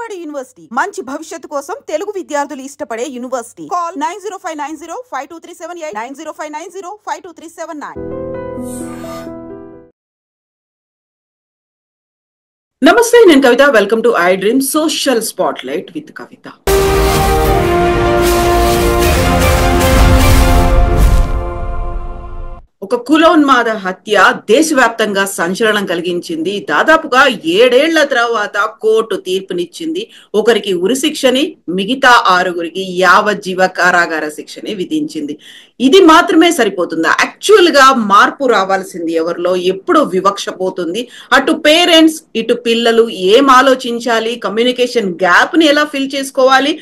Vijayawada university మంచి భవిష్యత్తు కోసం తెలుగు విద్యార్థులు ఇష్టపడే యూనివర్సిటీ. కాల్ 9059052378 9059052379. నమస్తే, నేను Kavitha. Welcome to iDream social spotlight with Kavitha. ఒక కులోన్మాద హత్య దేశవ్యాప్తంగా సంచలనం కలిగించింది. దాదాపుగా 7 ఏళ్ల తర్వాత కోర్టు తీర్పునిచ్చింది. ఒకరికి ఉరిశిక్షని, మిగతా 6గురికి యావజ్జీవ కారాగార శిక్షని విధించింది. ఇది మాత్రమే సరిపోతుందా? యాక్చువల్ గా మార్పు రావాల్సింది ఎవరిలో? ఎప్పుడు వివక్ష పోతుంది? అటు పేరెంట్స్, ఇటు పిల్లలు ఏం ఆలోచించాలి? కమ్యూనికేషన్ గ్యాప్ ని ఎలా ఫిల్ చేసుకోవాలి?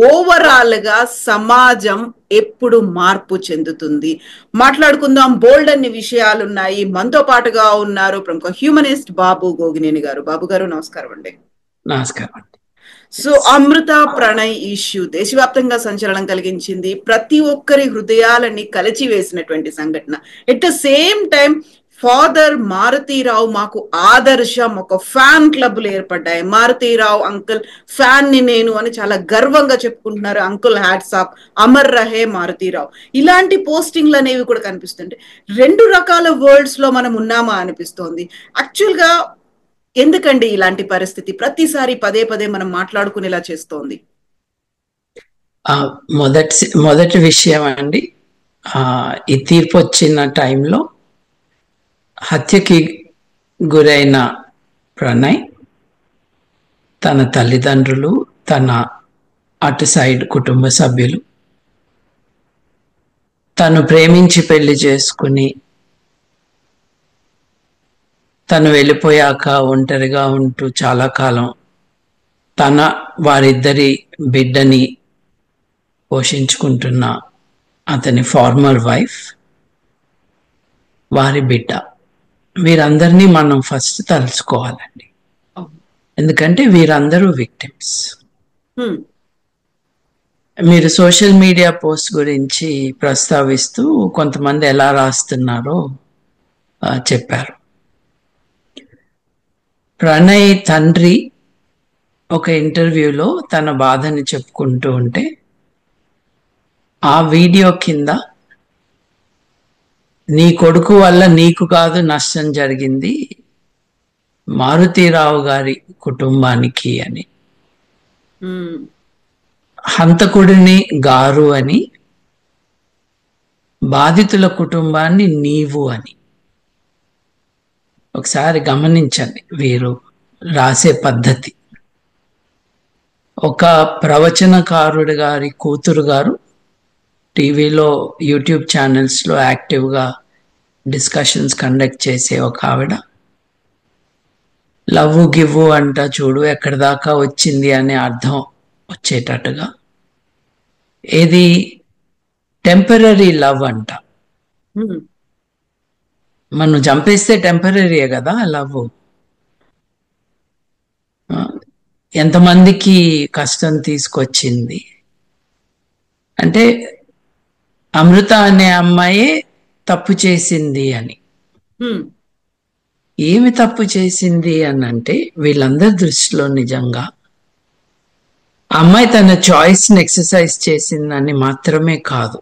ఓవరాల్ గా సమాజం ఎప్పుడు మార్పు చెందుతుంది? మాట్లాడుకుందాం. బోల్డ్ అన్ని విషయాలున్నాయి. మనతో పాటుగా ఉన్నారు ప్రముఖ హ్యూమనిస్ట్ బాబు గోగినేని గారు. బాబు గారు నమస్కారం అండి. నమస్కారం అండి. సో అమృత ప్రణయ్ ఇష్యూ దేశవ్యాప్తంగా సంచలనం కలిగించింది. ప్రతి ఒక్కరి హృదయాలని కలిచివేసినటువంటి సంఘటన. At the same time father Maruthi Rao మాకు ఆదర్శం. ఒక ఫ్యాన్ క్లబ్లు ఏర్పడ్డాయి. మారుతీరావు అంకుల్ ఫ్యాన్ ని నేను అని చాలా గర్వంగా చెప్పుకుంటున్నారు. అంకుల్ హ్యాట్స్ ఆఫ్, అమర్ రహే మారుతీరావు. ఇలాంటి పోస్టింగ్లు అనేవి కూడా కనిపిస్తుంటాయి. 2 రకాల వరల్డ్స్ లో మనం ఉన్నామా అనిపిస్తోంది. యాక్చువల్ గా ఎందుకండి ఇలాంటి పరిస్థితి ప్రతిసారి పదే పదే మనం మాట్లాడుకునేలా చేస్తోంది? మొదటి విషయం అండి, ఈ తీర్పు వచ్చిన టైంలో హత్యకి గురైన ప్రణయ్, తన తల్లిదండ్రులు, తన అటు సైడ్ కుటుంబ సభ్యులు, తను ప్రేమించి పెళ్లి చేసుకుని తను వెళ్ళిపోయాక ఒంటరిగా ఉంటూ చాలా కాలం వారిద్దరి బిడ్డని పోషించుకుంటున్న అతని ఫార్మర్ వైఫ్, వారి బిడ్డ, వీరందరినీ మనం ఫస్ట్ తలుచుకోవాలండి. ఎందుకంటే వీరందరూ విక్టిమ్స్. మీరు సోషల్ మీడియా పోస్ట్ గురించి ప్రస్తావిస్తూ కొంతమంది ఎలా రాస్తున్నారో చెప్పారు. ప్రణయ్ తండ్రి ఒక ఇంటర్వ్యూలో తన బాధని చెప్పుకుంటూ ఉంటే ఆ వీడియో కింద నీ కొడుకు వల్ల నీకు కాదు నష్టం జరిగింది, మారుతీరావు గారి కుటుంబానికి అని, హంతకుడిని గారు అని, బాధితుల కుటుంబాన్ని నీవు అని. ఒకసారి గమనించండి వీరు రాసే పద్ధతి. ఒక ప్రవచనకారుడి గారి కూతురు గారు టీవీలో, యూట్యూబ్ ఛానల్స్లో యాక్టివ్గా డిస్కషన్స్ కండక్ట్ చేసే ఒక ఆవిడ, లవ్ గివ్ అంట చూడు ఎక్కడి దాకా వచ్చింది అనే అర్థం వచ్చేటట్టుగా, ఏది టెంపరరీ లవ్ అంట. మనం చంపేస్తే టెంపరరీయే కదా లవ్. ఎంతమందికి కష్టం తీసుకొచ్చింది అంటే అమృత అనే అమ్మాయే తప్పు చేసింది అని. ఏమి తప్పు చేసింది అని అంటే వీళ్ళందరి దృష్టిలో నిజంగా అమ్మాయి తన చాయిస్ని ఎక్సర్సైజ్ చేసిందని మాత్రమే కాదు,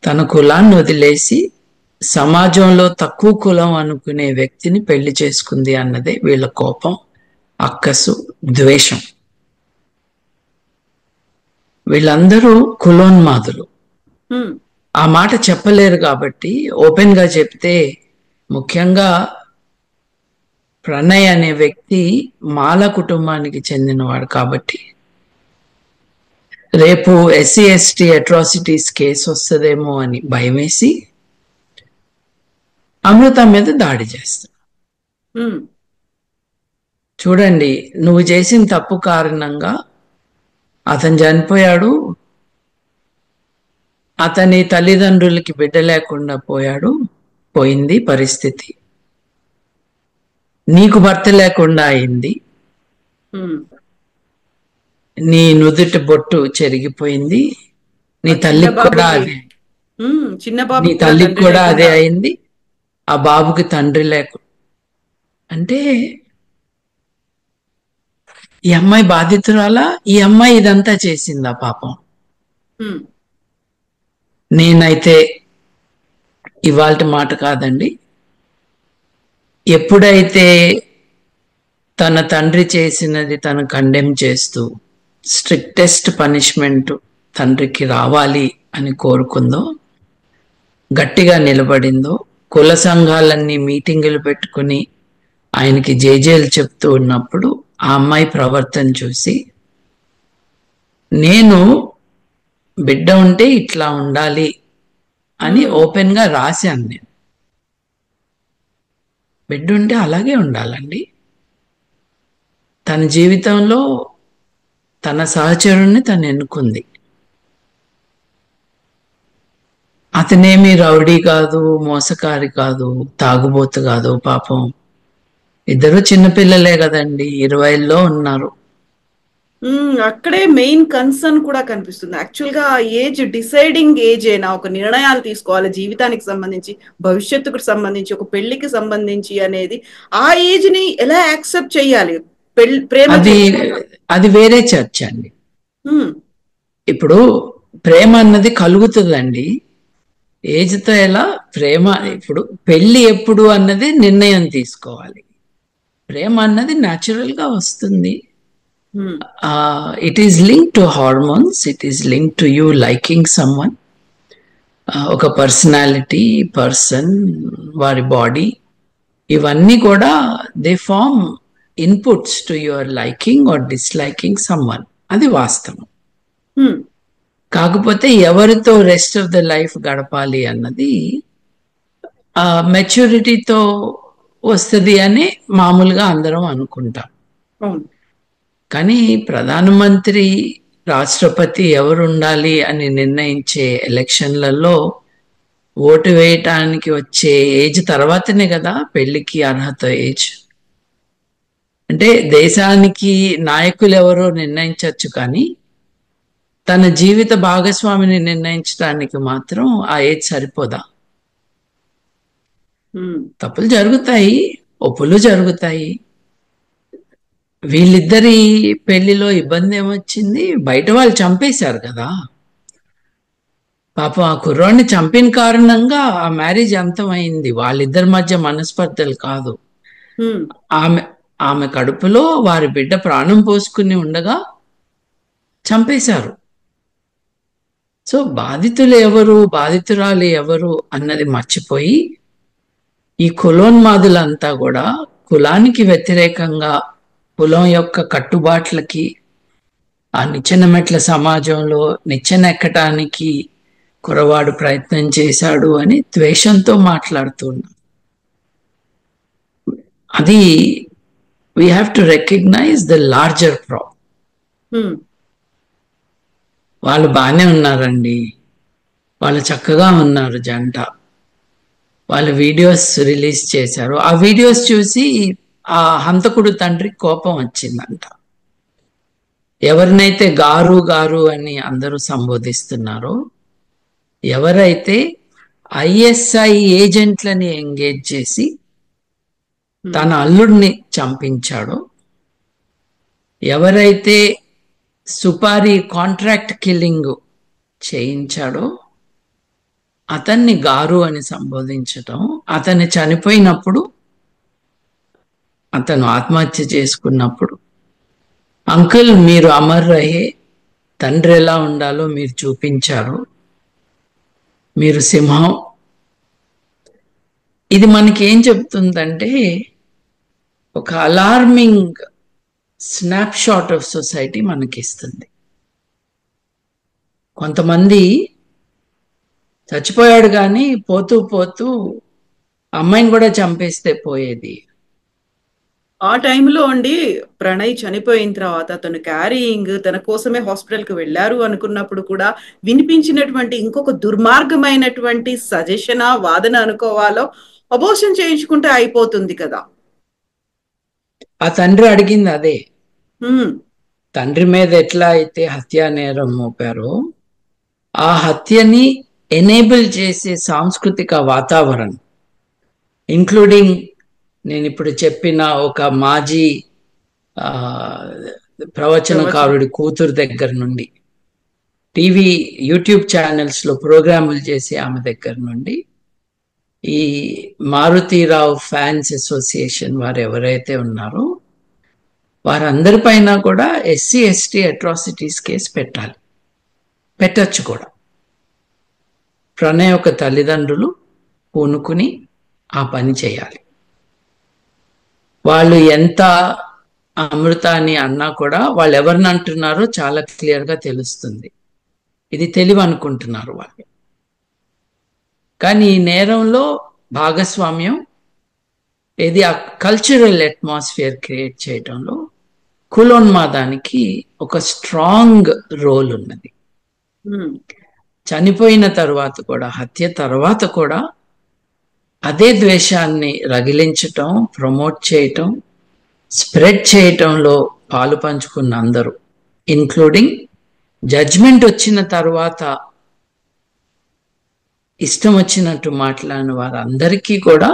తన కులాన్ని వదిలేసి సమాజంలో తక్కువ కులం అనుకునే వ్యక్తిని పెళ్లి చేసుకుంది అన్నదే వీళ్ళ కోపం, అక్కసు, ద్వేషం. వీళ్ళందరూ కులోన్మాదులు. ఆ మాట చెప్పలేరు కాబట్టి ఓపెన్ గా చెప్తే, ముఖ్యంగా ప్రణయ్ అనే వ్యక్తి మాల కుటుంబానికి చెందినవాడు కాబట్టి రేపు ఎస్సీ ఎస్టీ అట్రాసిటీస్ కేసు వస్తుందేమో అని భయమేసి అమృత మీద దాడి చేస్తాడు. చూడండి, నువ్వు చేసిన తప్పు కారణంగా అతను చనిపోయాడు, అతని తల్లిదండ్రులకి బిడ్డ లేకుండా పోయింది పరిస్థితి, నీకు భర్త లేకుండా అయింది, నీ నుదుటి బొట్టు చెరిగిపోయింది, నీ తల్లికి కూడా అదే, నీ తల్లికి కూడా అదే అయింది, ఆ బాబుకి తండ్రి లేకుండా. అంటే ఈ అమ్మాయి బాధితురాలా? ఈ అమ్మాయి ఇదంతా చేసిందా పాపం? ఉమ్, నేనైతే ఇవాల్టి మాట కాదండి, ఎప్పుడైతే తన తండ్రి చేసినది తను కండెమ్ చేస్తూ స్ట్రిక్టెస్ట్ పనిష్మెంట్ తండ్రికి రావాలి అని కోరుకుందో, గట్టిగా నిలబడిందో, కుల సంఘాలన్నీ మీటింగులు పెట్టుకుని ఆయనకి జేజేలు చెప్తూ ఉన్నప్పుడు ఆ అమ్మాయి ప్రవర్తన చూసి, నేను బిడ్డ ఉంటే ఇట్లా ఉండాలి అని ఓపెన్ గా రాశాను. నేను బిడ్డ ఉంటే అలాగే ఉండాలండి. తన జీవితంలో తన సహచరుణ్ణి తను ఎన్నుకుంది. అతనేమి రౌడీ కాదు, మోసకారి కాదు, తాగుబోతు కాదు. పాపం ఇద్దరు చిన్నపిల్లలే కదండి, 20లో ఉన్నారు. అక్కడే మెయిన్ కన్సర్న్ కూడా కనిపిస్తుంది. యాక్చువల్ గా ఏజ్ డిసైడింగ్ ఏజ్ అయినా, ఒక నిర్ణయాలు తీసుకోవాలి జీవితానికి సంబంధించి, భవిష్యత్తుకు సంబంధించి, ఒక పెళ్లికి సంబంధించి అనేది, ఆ ఏజ్ ని ఎలా యాక్సెప్ట్ చేయాలి? ప్రేమ అది వేరే చర్చ అండి. ఉమ్, ఇప్పుడు ప్రేమ అన్నది కలుగుతుందండి ఏజ్తో. ఎలా ప్రేమ? ఇప్పుడు పెళ్లి ఎప్పుడు అన్నది నిర్ణయం తీసుకోవాలి. ప్రేమ అన్నది న్యాచురల్ గా వస్తుంది. Um, it is link to hormones, it is link to you liking someone. ఒక పర్సనాలిటీ, పర్సన్, వారి బాడీ, ఇవన్నీ కూడా they form inputs to your liking or disliking someone. అది వాస్తవం. ఉమ్, కాకపోతే ఎవరితో రెస్ట్ ఆఫ్ ద లైఫ్ గడపాలి అన్నది మెచ్యూరిటీతో వస్తుంది అని మామూలుగా అందరం అనుకుంటాం. అవును. కానీ ప్రధానమంత్రి, రాష్ట్రపతి ఎవరు ఉండాలి అని నిర్ణయించే ఎలక్షన్లలో ఓటు వేయటానికి వచ్చే ఏజ్ తర్వాతనే కదా పెళ్లికి అర్హత ఏజ్. అంటే దేశానికి నాయకులు ఎవరో నిర్ణయించవచ్చు, కానీ తన జీవిత భాగస్వామిని నిర్ణయించడానికి మాత్రం ఆ ఏజ్ సరిపోదా? తప్పులు జరుగుతాయి, ఒప్పులు జరుగుతాయి. వీళ్ళిద్దరి పెళ్లిలో ఇబ్బంది ఏమొచ్చింది? బయట వాళ్ళు చంపేశారు కదా పాపం. ఆ కుర్రాడిని చంపిన కారణంగా ఆ మ్యారేజ్ అంతమైంది. వాళ్ళిద్దరి మధ్య మనస్పర్ధలు కాదు. ఆమె కడుపులో వారి బిడ్డ ప్రాణం పోసుకుని ఉండగా చంపేశారు. సో బాధితులు ఎవరు, బాధితురాలు ఎవరు అన్నది మర్చిపోయి ఈ కులోన్మాదులంతా కూడా కులానికి వ్యతిరేకంగా, కులం యొక్క కట్టుబాట్లకి, ఆ నిచ్చెన మెట్ల సమాజంలో నిచ్చెనెక్కటానికి కురవాడు ప్రయత్నం చేశాడు అని ద్వేషంతో మాట్లాడుతున్నారు. అది we have to recognise the larger problem. వాళ్ళు బాగానే ఉన్నారండి, వాళ్ళు చక్కగా ఉన్నారు జంట. వాళ్ళు వీడియోస్ రిలీజ్ చేశారు. ఆ వీడియోస్ చూసి ఆ హంతకుడు తండ్రి కోపం వచ్చిందంట. ఎవరినైతే గారు గారు అని అందరూ సంబోధిస్తున్నారో, ఎవరైతే ఐఎస్ఐ ఏజెంట్లని ఎంగేజ్ చేసి తన అల్లుడిని చంపించాడో, ఎవరైతే సుపారీ కాంట్రాక్ట్ కిల్లింగ్ చేయించాడో అతన్ని గారు అని సంబోధించటం, అతన్ని చనిపోయినప్పుడు, అతను ఆత్మహత్య చేసుకున్నప్పుడు, అంకుల్ మీరు అమర్ రహే, తండ్రి ఎలా ఉండాలో మీరు చూపించారు, మీరు సింహం. ఇది మనకి ఏం చెప్తుందంటే, ఒక alarming snapshot of society మనకిస్తుంది. కొంతమంది చచ్చిపోయాడు కానీ పోతూ పోతూ అమ్మాయిని కూడా చంపేస్తే పోయేది. ఆ టైంలో అండి ప్రణయ్ చనిపోయిన తర్వాత తను క్యారీయింగ్, తన కోసమే హాస్పిటల్కి వెళ్ళారు అనుకున్నప్పుడు కూడా వినిపించినటువంటి ఇంకొక దుర్మార్గమైనటువంటి సజెషన్, వాదన అనుకోవాలో, అబోర్షన్ చేయించుకుంటే అయిపోతుంది కదా. ఆ తండ్రి అడిగింది అదే. తండ్రి మీద ఎట్లా అయితే హత్యా నేరం మోపారో, ఆ హత్యని ఎనేబుల్ చేసే సాంస్కృతిక వాతావరణం, ఇంక్లూడింగ్ నేను ఇప్పుడు చెప్పిన ఒక మాజీ ప్రవచనకారుడి కూతురు దగ్గర నుండి, టీవీ యూట్యూబ్ ఛానల్స్ లో ప్రోగ్రాములు చేసే ఆమె దగ్గర నుండి, ఈ మారుతీరావు ఫ్యాన్స్ అసోసియేషన్ వారు ఎవరైతే ఉన్నారో వారందరిపైన కూడా ఎస్సీ ఎస్టీ అట్రాసిటీస్ కేసు పెట్టాలి, పెట్టచ్చు కూడా. ప్రణయ్ యొక్క తల్లిదండ్రులు పూనుకుని ఆ పని చేయాలి. వాళ్ళు ఎంత అమృత అని అన్నా కూడా వాళ్ళు ఎవరిని అంటున్నారో చాలా క్లియర్గా తెలుస్తుంది. ఇది తెలివి అనుకుంటున్నారు వాళ్ళు. కానీ ఈ నేరంలో భాగస్వామ్యం ఇది ఆ కల్చరల్ అట్మాస్ఫియర్ క్రియేట్ చేయడంలో కులోన్మాదానికి ఒక స్ట్రాంగ్ రోల్ ఉన్నది. చనిపోయిన తర్వాత కూడా, హత్య తర్వాత కూడా అదే ద్వేషాన్ని రగిలించటం, ప్రమోట్ చేయటం, స్ప్రెడ్ చేయటంలో పాలు పంచుకున్న అందరూ, ఇన్క్లూడింగ్ జడ్జ్మెంట్ వచ్చిన తర్వాత ఇష్టం వచ్చినట్టు మాట్లాడిన వారందరికీ కూడా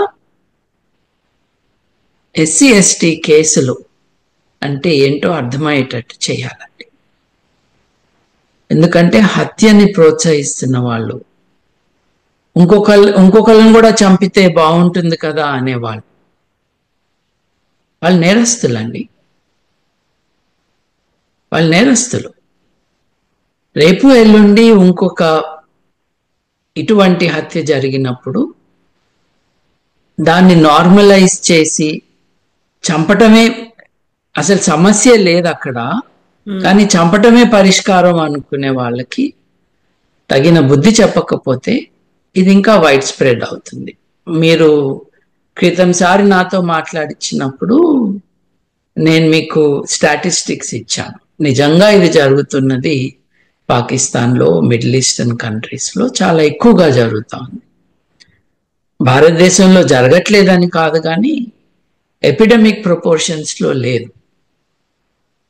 ఎస్సీ ఎస్టీ కేసులు అంటే ఏంటో అర్థమయ్యేటట్టు చేయాలండి. ఎందుకంటే హత్యని ప్రోత్సహిస్తున్న వాళ్ళు ఇంకొకళ్ళని కూడా చంపితే బాగుంటుంది కదా అనేవాళ్ళు, వాళ్ళు నేరస్తులండి. వాళ్ళు నేరస్తులు. రేపు ఎల్లుండి ఇంకొక ఇటువంటి హత్య జరిగినప్పుడు దాన్ని నార్మలైజ్ చేసి చంపటమే అసలు సమస్య లేదు అక్కడ, కానీ చంపటమే పరిష్కారం అనుకునే వాళ్ళకి తగిన బుద్ధి చెప్పకపోతే ఇది ఇంకా వైడ్ స్ప్రెడ్ అవుతుంది. మీరు క్రితంసారి నాతో మాట్లాడించినప్పుడు నేను మీకు స్టాటిస్టిక్స్ ఇచ్చాను. నిజంగా ఇది జరుగుతున్నది పాకిస్తాన్లో, మిడిల్ ఈస్టర్న్ కంట్రీస్లో చాలా ఎక్కువగా జరుగుతూ ఉంది. భారతదేశంలో జరగట్లేదని కాదు, కానీ ఎపిడమిక్ ప్రపోర్షన్స్లో లేదు.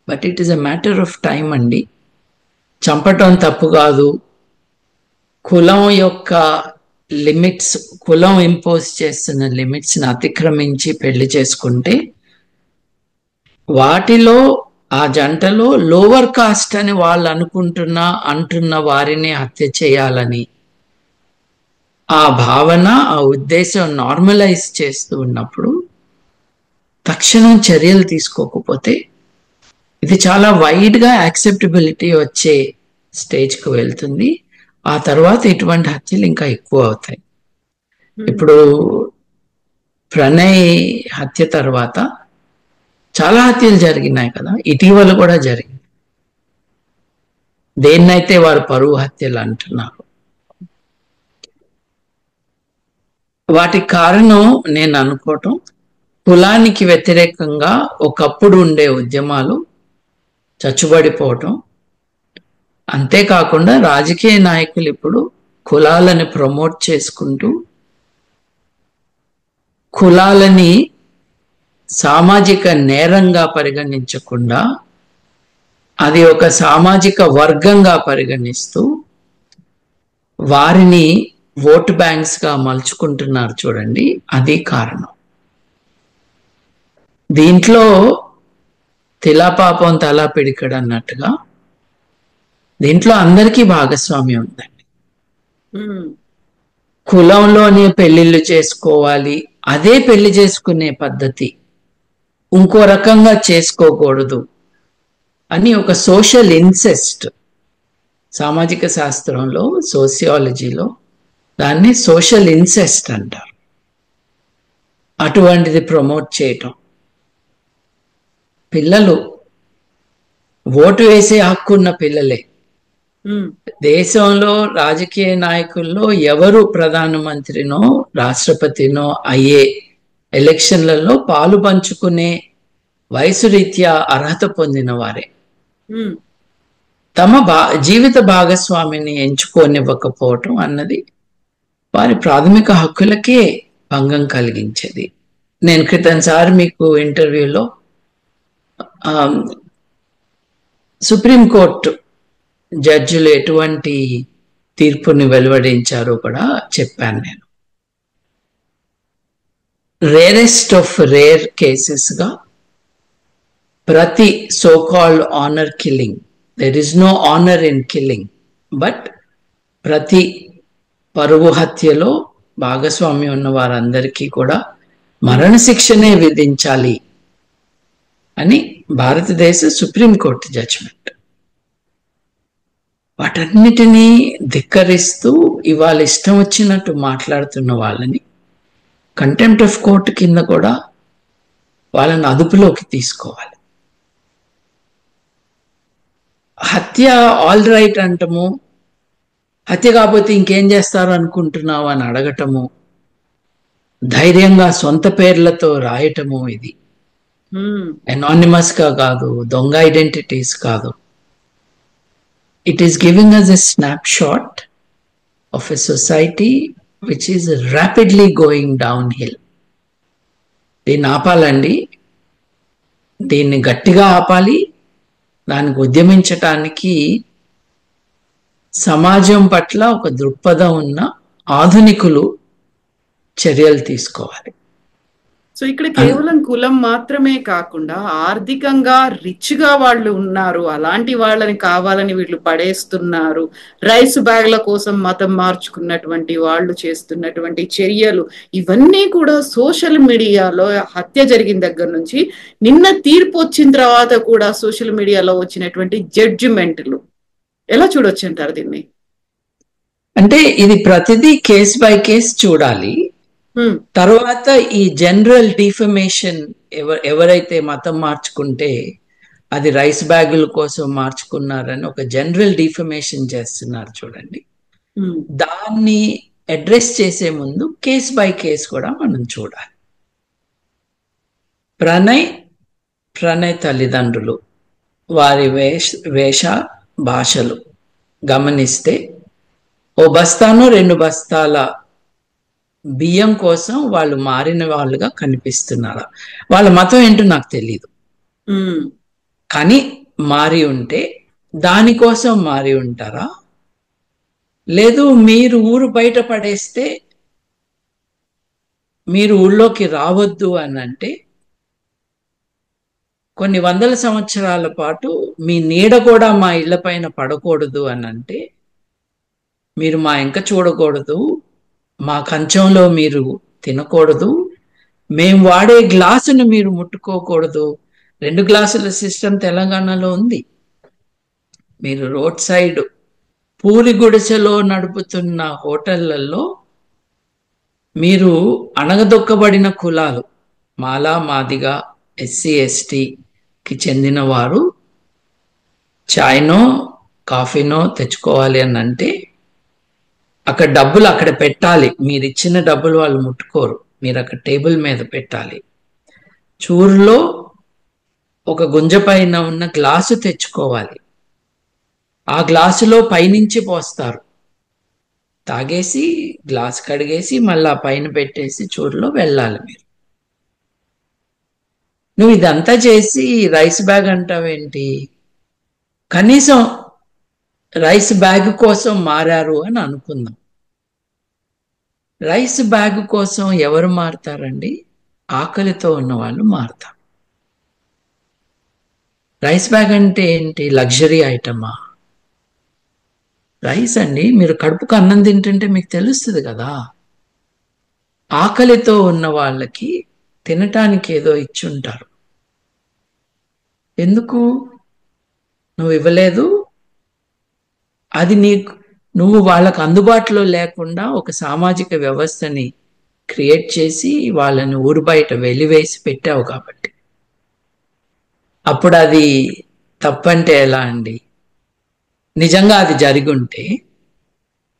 But it is a matter of time అండి. చంపటం తప్పు కాదు. కులం యొక్క లిమిట్స్, కులం ఇంపోజ్ చేస్తున్న లిమిట్స్ని అతిక్రమించి పెళ్లి చేసుకుంటే వాటిలో ఆ జంటలో లోవర్ కాస్ట్ అని వాళ్ళు అంటున్న వారిని హత్య చేయాలని ఆ భావన, ఆ ఉద్దేశం నార్మలైజ్ చేస్తూ ఉన్నప్పుడు తక్షణం చర్యలు తీసుకోకపోతే ఇది చాలా వైడ్గా యాక్సెప్టబిలిటీ వచ్చే స్టేజ్కి వెళ్తుంది. ఆ తర్వాత ఇటువంటి హత్యలు ఇంకా ఎక్కువ అవుతాయి. ఇప్పుడు ప్రణయ్ హత్య తర్వాత చాలా హత్యలు జరిగినాయి కదా, ఇటీవల కూడా జరిగింది. దేన్నైతే వారు పరువు హత్యలు అంటున్నారు, వాటికి కారణం నేను అనుకోవటం కులానికి వ్యతిరేకంగా ఒకప్పుడు ఉండే ఉద్యమాలు చచ్చుబడిపోవటం. అంతేకాకుండా రాజకీయ నాయకులు ఇప్పుడు కులాలని ప్రమోట్ చేసుకుంటూ కులాలని సామాజిక నేరంగా పరిగణించకుండా అది ఒక సామాజిక వర్గంగా పరిగణిస్తూ వారిని ఓటు బ్యాంక్స్గా మలుచుకుంటున్నారు చూడండి, అది కారణం. దీంట్లో తిలాపాపం తలా పిడికడు అన్నట్టుగా దీంట్లో అందరికీ భాగస్వామ్యం ఉందండి. కులంలోనే పెళ్లిళ్ళు చేసుకోవాలి, అదే పెళ్లి చేసుకునే పద్ధతి ఇంకో రకంగా చేసుకోకూడదు అని ఒక సోషల్ ఇన్సెస్ట్, సామాజిక శాస్త్రంలో, సోషియాలజీలో దాన్ని సోషల్ ఇన్సెస్ట్ అంటారు. అటువంటిది ప్రమోట్ చేయటం, పిల్లలు ఓటు వేసే హక్కు ఉన్న పిల్లలే. దేశంలో రాజకీయ నాయకుల్లో ఎవరు ప్రధానమంత్రినో రాష్ట్రపతినో అయ్యే ఎలక్షన్లలో పాలు పంచుకునే వయసు రీత్యా అర్హత పొందిన వారే. తమ జీవిత భాగస్వామిని ఎంచుకోనివ్వకపోవటం అన్నది వారి ప్రాథమిక హక్కులకే భంగం కలిగించేది. నేను క్రితంసారి మీకు ఇంటర్వ్యూలో సుప్రీంకోర్టు జడ్జిలు ఎటువంటి తీర్పుని వెలువడించారో కూడా చెప్పాను. నేను రేరెస్ట్ ఆఫ్ రేర్ కేసెస్గా ప్రతి so called honour killing, there is no honour in killing, but ప్రతి పరువు హత్యలో భాగస్వామ్యం ఉన్న వారందరికీ కూడా మరణశిక్షనే విధించాలి అని భారతదేశ సుప్రీంకోర్టు జడ్జిమెంట్. వాటన్నిటినీ ధిక్కరిస్తూ ఇవాళ ఇష్టం వచ్చినట్టు మాట్లాడుతున్న వాళ్ళని కంటెంప్ట్ ఆఫ్ కోర్టు కింద కూడా వాళ్ళని అదుపులోకి తీసుకోవాలి. హత్య ఆల్ రైట్ అంటము, హత్య కాకపోతే ఇంకేం చేస్తారు అనుకుంటున్నావు అని అడగటము, ధైర్యంగా సొంత పేర్లతో రాయటము, ఇది అనానిమస్ గా కాదు, దొంగ ఐడెంటిటీస్ కాదు. It is giving us a snapshot of a society which is rapidly going downhill. దీన్ని ఆపాలండి, దీన్ని గట్టిగా ఆపాలి. దానికి ఉద్యమించటానికి సమాజం పట్ల ఒక దృక్పథం ఉన్న ఆధునికులు చర్యలు తీసుకోవాలి. సో ఇక్కడ కేవలం కులం మాత్రమే కాకుండా ఆర్థికంగా రిచ్ గా వాళ్ళు ఉన్నారు, అలాంటి వాళ్ళని కావాలని వీళ్ళు పడేస్తున్నారు. రైస్ బ్యాగ్ల కోసం మతం మార్చుకున్నటువంటి వాళ్ళు చేస్తున్నటువంటి చర్యలు ఇవన్నీ కూడా సోషల్ మీడియాలో హత్య జరిగిన దగ్గర నుంచి నిన్న తీర్పు వచ్చిన తర్వాత కూడా సోషల్ మీడియాలో వచ్చినటువంటి జడ్జిమెంట్లు ఎలా చూడొచ్చు అంటారు దీన్ని? అంటే ఇది ప్రతిదీ కేస్ బై కేస్ చూడాలి. తర్వాత ఈ జనరల్ డిఫమేషన్, ఎవరైతే మతం మార్చుకుంటే అది రైస్ బ్యాగుల కోసం మార్చుకున్నారని ఒక జనరల్ డిఫమేషన్ చేస్తున్నారు చూడండి, దాన్ని అడ్రస్ చేసే ముందు కేస్ బై కేస్ కూడా మనం చూడాలి. ప్రణయ్ తల్లిదండ్రులు వారి వేష భాషలు గమనిస్తే ఓ బస్తాను 2 బస్తాల బియ్యం కోసం వాళ్ళు మారిన వాళ్ళుగా కనిపిస్తున్నారా? వాళ్ళ మతం ఏంటో నాకు తెలియదు, కానీ మారి ఉంటే దానికోసం మారి ఉంటారా? లేదు మీరు ఊరు బయట పడేస్తే మీరు ఊళ్ళోకి రావద్దు అని అంటే కొన్ని వందల సంవత్సరాల పాటు మీ నీడ కూడా మా ఇళ్ల పైన పడకూడదు అని అంటే మీరు మా ఇంక చూడకూడదు, మా కంచంలో మీరు తినకూడదు, మేము వాడే గ్లాసును మీరు ముట్టుకోకూడదు. 2 గ్లాసుల సిస్టమ్ తెలంగాణలో ఉంది. మీరు రోడ్ సైడ్ పూరి గుడిసెలో నడుపుతున్న హోటళ్లలో మీరు అణగదొక్కబడిన కులాలు, మాలా మాదిగా ఎస్సీ ఎస్టీకి చెందిన వారు చాయ్నో కాఫీనో తెచ్చుకోవాలి అని అంటే అక్కడ డబ్బులు అక్కడ పెట్టాలి. మీరు ఇచ్చిన డబ్బులు వాళ్ళు ముట్టుకోరు, మీరు అక్కడ టేబుల్ మీద పెట్టాలి. చూరులో ఒక గుంజ పైన ఉన్న గ్లాసు తెచ్చుకోవాలి, ఆ గ్లాసులో పైనుంచి పోస్తారు, తాగేసి గ్లాస్ కడిగేసి మళ్ళా పైన పెట్టేసి చూరులో వెళ్ళాలి. నువ్వు ఇదంతా చేసి రైస్ బ్యాగ్ అంటావేంటి? కనీసం రైస్ బ్యాగ్ కోసం మారారు అని అనుకుందాం. రైస్ బ్యాగ్ కోసం ఎవరు మారుతారండి? ఆకలితో ఉన్న వాళ్ళు మారుతారు. రైస్ బ్యాగ్ అంటే ఏంటి? లగ్జరీ ఐటమా? రైస్ అండి, మీరు కడుపుకు అన్నం తింటుంటే మీకు తెలుస్తుంది కదా. ఆకలితో ఉన్న వాళ్ళకి తినటానికి ఏదో ఇచ్చుంటారు. ఎందుకు నువ్వు ఇవ్వలేదు? అది నువ్వు వాళ్ళకు అందుబాటులో లేకుండా ఒక సామాజిక వ్యవస్థని క్రియేట్ చేసి వాళ్ళని ఊరు బయట వెలివేసి పెట్టావు కాబట్టి. అప్పుడు అది తప్పంటే ఎలా అండి? నిజంగా అది జరిగి ఉంటే,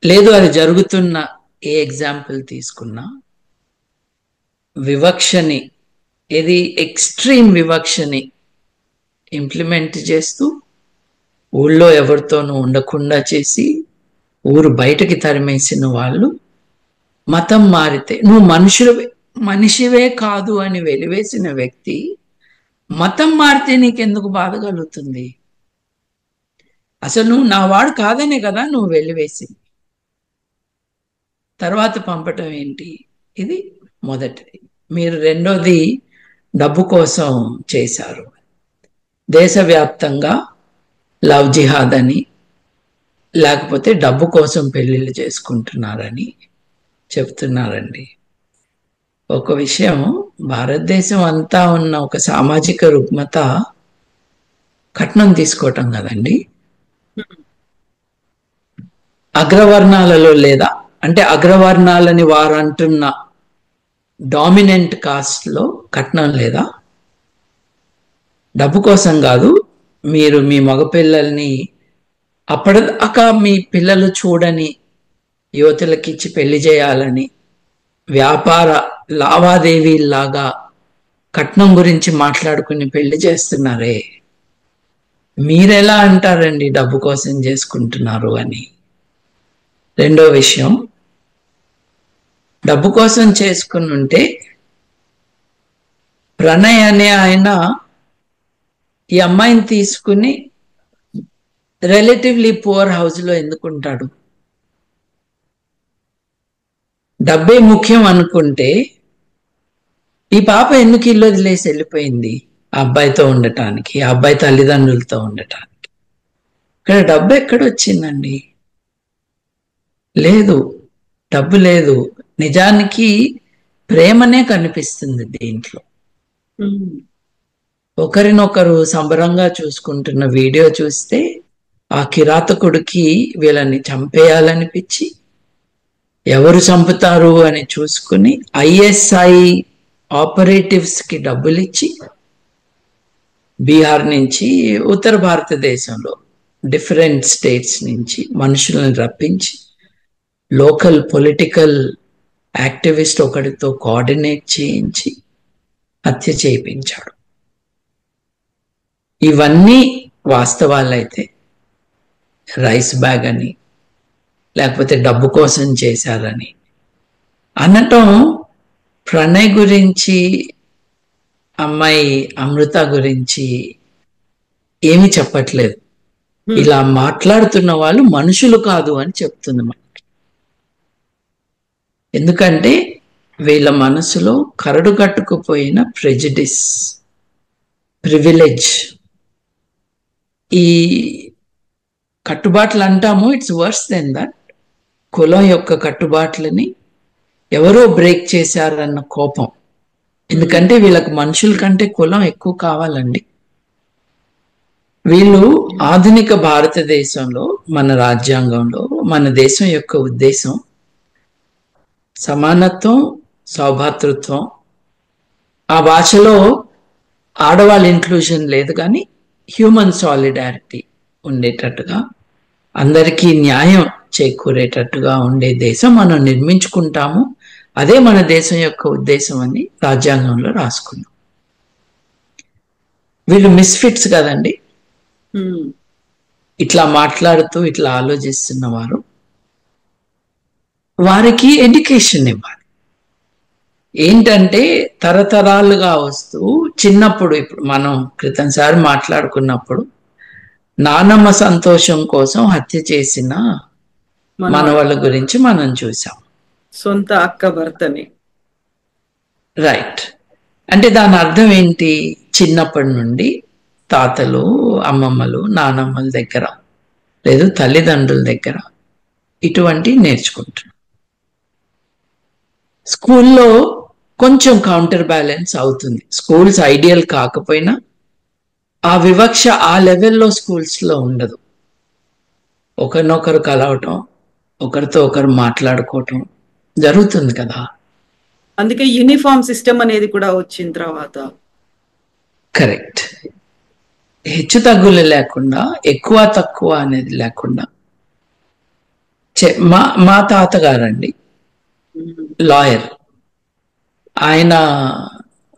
లేదు అది జరుగుతున్న ఏ ఎగ్జాంపుల్ తీసుకున్నా వివక్షని, ఇది ఎక్స్ట్రీమ్ వివక్షని ఇంప్లిమెంట్ చేస్తూ ఊళ్ళో ఎవరితోనూ ఉండకుండా చేసి ఊరు బయటకి తరిమేసిన వాళ్ళు మతం మారితే నువ్వు మనిషివే కాదు అని వెలివేసిన వ్యక్తి మతం మారితే నీకెందుకు బాధ కలుగుతుంది? అసలు నువ్వు నా వాడు కాదనే కదా నువ్వు వెలివేసింది. తర్వాత పంపటం ఏంటి? ఇది మొదటిది. మీరు రెండోది డబ్బు కోసం చేశారు. దేశవ్యాప్తంగా లవ్ జిహాద్ అని, లేకపోతే డబ్బు కోసం పెళ్లిళ్ళు చేసుకుంటున్నారని చెప్తున్నారండి. ఒక విషయం, భారతదేశం అంతా ఉన్న ఒక సామాజిక రుగ్మత కట్నం తీసుకోవటం కదండి. అగ్రవర్ణాలలో లేదా, అంటే అగ్రవర్ణాలని వారు అంటున్న డామినెంట్ కాస్ట్ లో కట్నం లేదా? డబ్బు కోసం కాదు, మీరు మీ మగపిల్లల్ని అప్పటిదాకా మీ పిల్లలు చూడని యువతులకిచ్చి పెళ్లి చేయాలని వ్యాపార లావాదేవీలాగా కట్నం గురించి మాట్లాడుకుని పెళ్లి చేస్తున్నారే. మీరెలా అంటారండి డబ్బు కోసం చేసుకుంటున్నారు అని? రెండో విషయం, డబ్బు కోసం చేసుకుని ఉంటే ప్రణయ్ అనే ఆయన ఈ అమ్మాయిని తీసుకుని రిలేటివ్లీ పువర్ హౌస్ లో ఎందుకుంటాడు? డబ్బే ముఖ్యం అనుకుంటే ఈ పాప ఎందుకు ఇల్లు వదిలేసి వెళ్ళిపోయింది? ఆ అబ్బాయితో ఉండటానికి, ఆ అబ్బాయి తల్లిదండ్రులతో ఉండటానికి. ఇక్కడ డబ్బు ఎక్కడొచ్చిందండి? లేదు, డబ్బు లేదు. నిజానికి ప్రేమనే కనిపిస్తుంది దీంట్లో. ఒకరినొకరు సంబరంగా చూసుకుంటున్న వీడియో చూస్తే ఆ కిరాతకుడికి వీళ్ళని చంపేయాలనిపించి ఎవరు చంపుతారు అని చూసుకుని ఐఎస్ఐ ఆపరేటివ్స్ కి డబ్బులు ఇచ్చి బీహార్ నుంచి ఉత్తర భారతదేశంలో డిఫరెంట్ స్టేట్స్ నుంచి మనుషులను రప్పించి లోకల్ పొలిటికల్ యాక్టివిస్ట్ ఒకరితో కోఆర్డినేట్ చేయించి హత్య చేయించాడు. ఇవన్నీ వాస్తవాలైతే రైస్ బ్యాగ్ అని, లేకపోతే డబ్బు కోసం చేశారని అనటం ప్రణయ్ గురించి, అమ్మాయి అమృత గురించి ఏమి చెప్పట్లేదు. ఇలా మాట్లాడుతున్న వాళ్ళు మనుషులు కాదు అని చెప్తుంది మనకి. ఎందుకంటే వీళ్ళ మనసులో కరడు కట్టుకుపోయిన ప్రెజుడిస్, ప్రివిలేజ్, ఈ కట్టుబాట్లు అంటాము. It's worse than that. కులం యొక్క కట్టుబాట్లని ఎవరో బ్రేక్ చేశారన్న కోపం. ఎందుకంటే వీళ్ళకి మనుషుల కంటే కులం ఎక్కువ కావాలండి. వీళ్ళు ఆధునిక భారతదేశంలో, మన రాజ్యాంగంలో, మన దేశం యొక్క ఉద్దేశం సమానత్వం, సౌభాతృత్వం. ఆ భాషలో ఆడవాళ్ళ ఇంక్లూజన్ లేదు, కానీ హ్యూమన్ సాలిడారిటీ ఉండేటట్టుగా, అందరికీ న్యాయం చేకూరేటట్టుగా ఉండే దేశం మనం నిర్మించుకుంటాము. అదే మన దేశం యొక్క ఉద్దేశం అని రాజ్యాంగంలో రాసుకున్నాం. వీళ్ళు మిస్ఫిట్స్ కదండి. ఇట్లా మాట్లాడుతూ ఇట్లా ఆలోచిస్తున్న వారు, వారికి ఎడ్యుకేషన్ ఇవ్వాలి. ఏంటంటే తరతరాలుగా వస్తూ చిన్నప్పుడు, ఇప్పుడు మనం క్రితంసారి మాట్లాడుకున్నప్పుడు నానమ్మ సంతోషం కోసం హత్య చేసిన మనవాళ్ళ గురించి మనం చూసాం. సొంత అక్క భర్తని. రైట్. అంటే దాని అర్థం ఏంటి? చిన్నప్పటి నుండి తాతలు, అమ్మమ్మలు, నానమ్మల దగ్గర లేదు తల్లిదండ్రుల దగ్గర ఇటువంటి నేర్చుకుంటున్నాం. స్కూల్లో కొంచెం కౌంటర్ బ్యాలెన్స్ అవుతుంది. స్కూల్స్ ఐడియల్ కాకపోయినా ఆ వివక్ష ఆ లెవెల్లో స్కూల్స్లో ఉండదు. ఒకరినొకరు కలవటం, ఒకరితో ఒకరు మాట్లాడుకోవటం జరుగుతుంది కదా. అందుకే యూనిఫామ్ సిస్టమ్ అనేది కూడా వచ్చిన తర్వాత కరెక్ట్, హెచ్చు తగ్గులు లేకుండా, ఎక్కువ తక్కువ అనేది లేకుండా. మా తాతగారండి లాయర్. ఆయన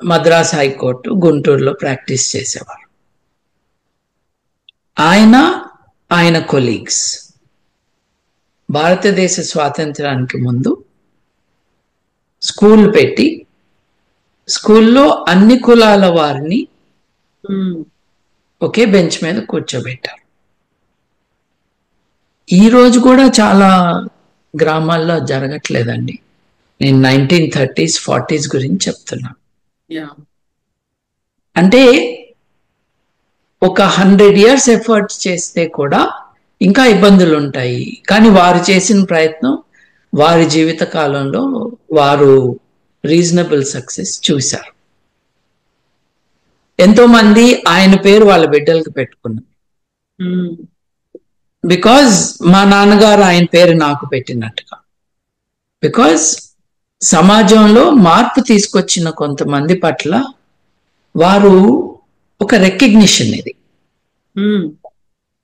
మద్రాస్ హైకోర్టు గుంటూరులో ప్రాక్టీస్ చేసేవారు. ఆయన కొలీగ్స్ భారతదేశ స్వాతంత్రానికి ముందు స్కూల్ పెట్టి స్కూల్లో అన్ని కులాల వారిని ఒకే బెంచ్ మీద కూర్చోబెట్టారు. ఈ రోజు కూడా చాలా గ్రామాల్లో జరగట్లేదండి. నేను 1930s, 40s గురించి చెప్తున్నా. అంటే ఒక 100 years ఎఫర్ట్ చేస్తే కూడా ఇంకా ఇబ్బందులు ఉంటాయి. కానీ వారు చేసిన ప్రయత్నం వారి జీవిత కాలంలో వారు రీజనబుల్ సక్సెస్ చూశారు. ఎంతో మంది ఆయన పేరు వాళ్ళ బిడ్డలకు పెట్టుకున్నారు. బికాజ్ మా నాన్నగారు ఆయన పేరు నాకు పెట్టినట్టుగా. బికాజ్ సమాజంలో మార్పు తీసుకొచ్చిన కొంతమంది పట్ల వారు ఒక రెకగ్నిషన్, ఇది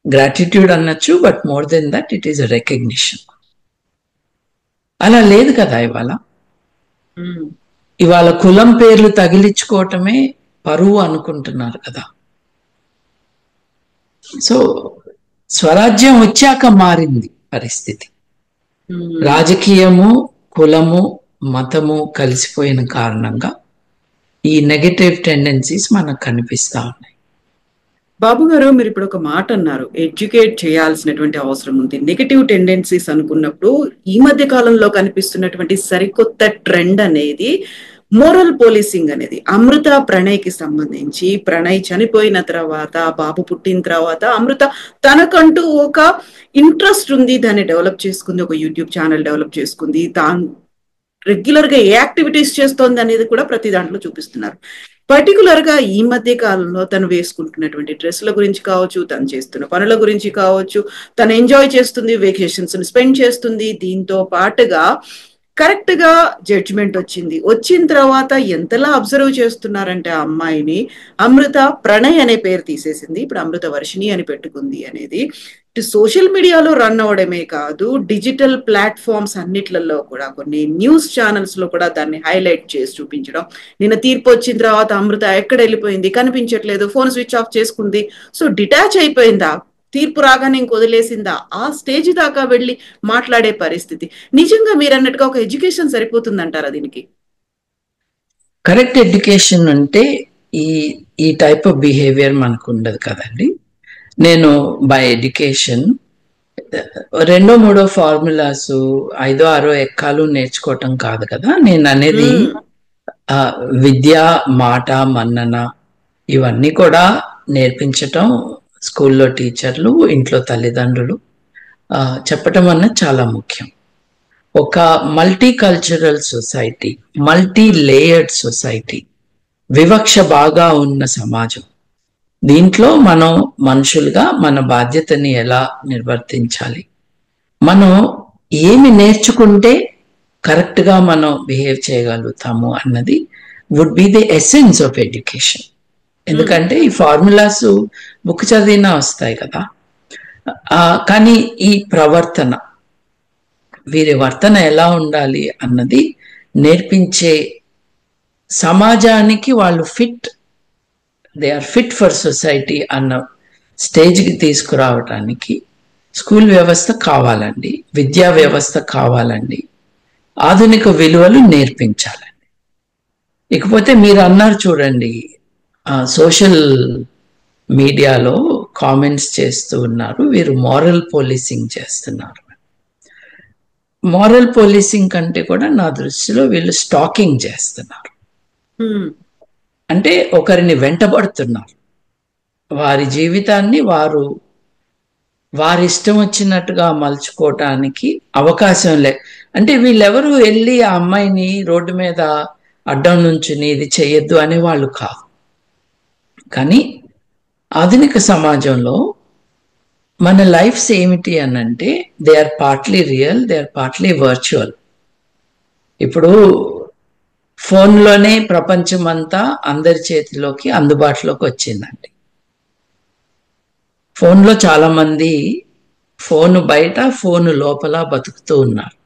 గ్రాటిట్యూడ్ అనొచ్చు, but more than that it is a recognition. అలా లేదు కదా ఇవాళ కులం పేర్లు తగిలించుకోవటమే పరువు అనుకుంటున్నారు కదా. సో స్వరాజ్యం వచ్చాక మారింది పరిస్థితి. రాజకీయము, కులము, మతము కలిసిపోయిన కారణంగా ఈ నెగటివ్ టెండెన్సీస్ మనకు కనిపిస్తా ఉన్నాయి. బాబు గారు, మీరు ఇప్పుడు ఒక మాట అన్నారు, ఎడ్యుకేట్ చేయాల్సినటువంటి అవసరం ఉంది. నెగటివ్ టెండెన్సీస్ అనుకున్నప్పుడు ఈ మధ్య కాలంలో కనిపిస్తున్నటువంటి సరికొత్త ట్రెండ్ అనేది మోరల్ పోలీసింగ్ అనేది. అమృత ప్రణయ్కి సంబంధించి, ప్రణయ్ చనిపోయిన తర్వాత, బాబు పుట్టిన తర్వాత అమృత తనకంటూ ఒక ఇంట్రెస్ట్ ఉంది, దాన్ని డెవలప్ చేసుకుంది, ఒక యూట్యూబ్ ఛానల్ డెవలప్ చేసుకుంది, తాను రెగ్యులర్ గా ఏ యాక్టివిటీస్ చేస్తోంది అనేది కూడా ప్రతి దాంట్లో చూపిస్తున్నారు. పర్టికులర్ గా ఈ మధ్య కాలంలో తను వేసుకుంటున్నటువంటి డ్రెస్ల గురించి కావచ్చు, తను చేస్తున్న పనుల గురించి కావచ్చు, తను ఎంజాయ్ చేస్తుంది, వెకేషన్స్ స్పెండ్ చేస్తుంది. దీంతో పాటుగా కరెక్ట్ గా జడ్జిమెంట్ వచ్చిన తర్వాత ఎంతలా అబ్జర్వ్ చేస్తున్నారంటే ఆ అమ్మాయిని, అమృత ప్రణయ్ అనే పేరు తీసేసింది, ఇప్పుడు అమృత వర్షిణి అని పెట్టుకుంది అనేది సోషల్ మీడియాలో రన్ అవడమే కాదు, డిజిటల్ ప్లాట్ఫామ్స్ అన్నిట్లలో కూడా, కొన్ని న్యూస్ ఛానల్స్ లో కూడా దాన్ని హైలైట్ చేసి చూపించడం. నిన్న తీర్పు వచ్చిన తర్వాత అమృత ఎక్కడ వెళ్ళిపోయింది, కనిపించట్లేదు, ఫోన్ స్విచ్ ఆఫ్ చేసుకుంది, సో డిటాచ్ అయిపోయిందా, తీర్పు రాగానే ఇంక వదిలేసిందా, ఆ స్టేజ్ దాకా వెళ్ళి మాట్లాడే పరిస్థితి. నిజంగా మీరు అన్నట్టుగా ఒక ఎడ్యుకేషన్ సరిపోతుందంటారా దీనికి? కరెక్ట్ ఎడ్యుకేషన్ అంటే ఈ టైప్ ఆఫ్ బిహేవియర్ మనకు ఉండదు కదండి. నేను బై ఎడ్యుకేషన్ 2-3 ఫార్ములాస్ 5-6 ఎక్కాలు నేర్చుకోవటం కాదు కదా. నేను అనేది విద్య, మాట, మన్నన ఇవన్నీ కూడా నేర్పించటం స్కూల్లో టీచర్లు, ఇంట్లో తల్లిదండ్రులు చెప్పటం అన్నది చాలా ముఖ్యం. ఒక multi cultural society, multi layered society, వివక్ష బాగా ఉన్న సమాజం, దీంట్లో మనం మనుషులుగా మన బాధ్యతని ఎలా నిర్వర్తించాలి, మనం ఏమి నేర్చుకుంటే కరెక్ట్గా మనం బిహేవ్ చేయగలుగుతాము అన్నది would be the essence of education. ఎందుకంటే ఈ ఫార్ములాస్ బుక్ చదివినా వస్తాయి కదా, కానీ ఈ ప్రవర్తన, వీరి వర్తన ఎలా ఉండాలి అన్నది నేర్పించే సమాజానికి వాళ్ళు they are fit for society అన్న స్టేజ్కి తీసుకురావటానికి స్కూల్ వ్యవస్థ కావాలండి, విద్యా వ్యవస్థ కావాలండి, ఆధునిక విలువలు నేర్పించాలండి. ఇకపోతే మీరు అన్నారు చూడండి, సోషల్ మీడియాలో కామెంట్స్ చేస్తూ ఉన్నారు, వీరు మోరల్ పోలీసింగ్ చేస్తున్నారు. మోరల్ పోలీసింగ్ కంటే కూడా నా దృష్టిలో వీళ్ళు స్టాకింగ్ చేస్తున్నారు. అంటే ఒకరిని వెంటబడుతున్నారు, వారి జీవితాన్ని వారి ఇష్టం వచ్చినట్టుగా మలుచుకోవటానికి అవకాశం అంటే వీళ్ళెవరు వెళ్ళి ఆ అమ్మాయిని రోడ్డు మీద అడ్డం నుంచుని ఇది చెయ్యొద్దు అనే వాళ్ళు కాదు. కానీ ఆధునిక సమాజంలో మన లైఫ్స్ ఏమిటి అనంటే they are partly real, they are partly virtual. ఇప్పుడు ఫోన్లోనే ప్రపంచం అంతా అందరి చేతిలోకి అందుబాటులోకి వచ్చిందండి. ఫోన్లో చాలా మంది ఫోను బయట, ఫోను లోపల బతుకుతూ ఉన్నారు.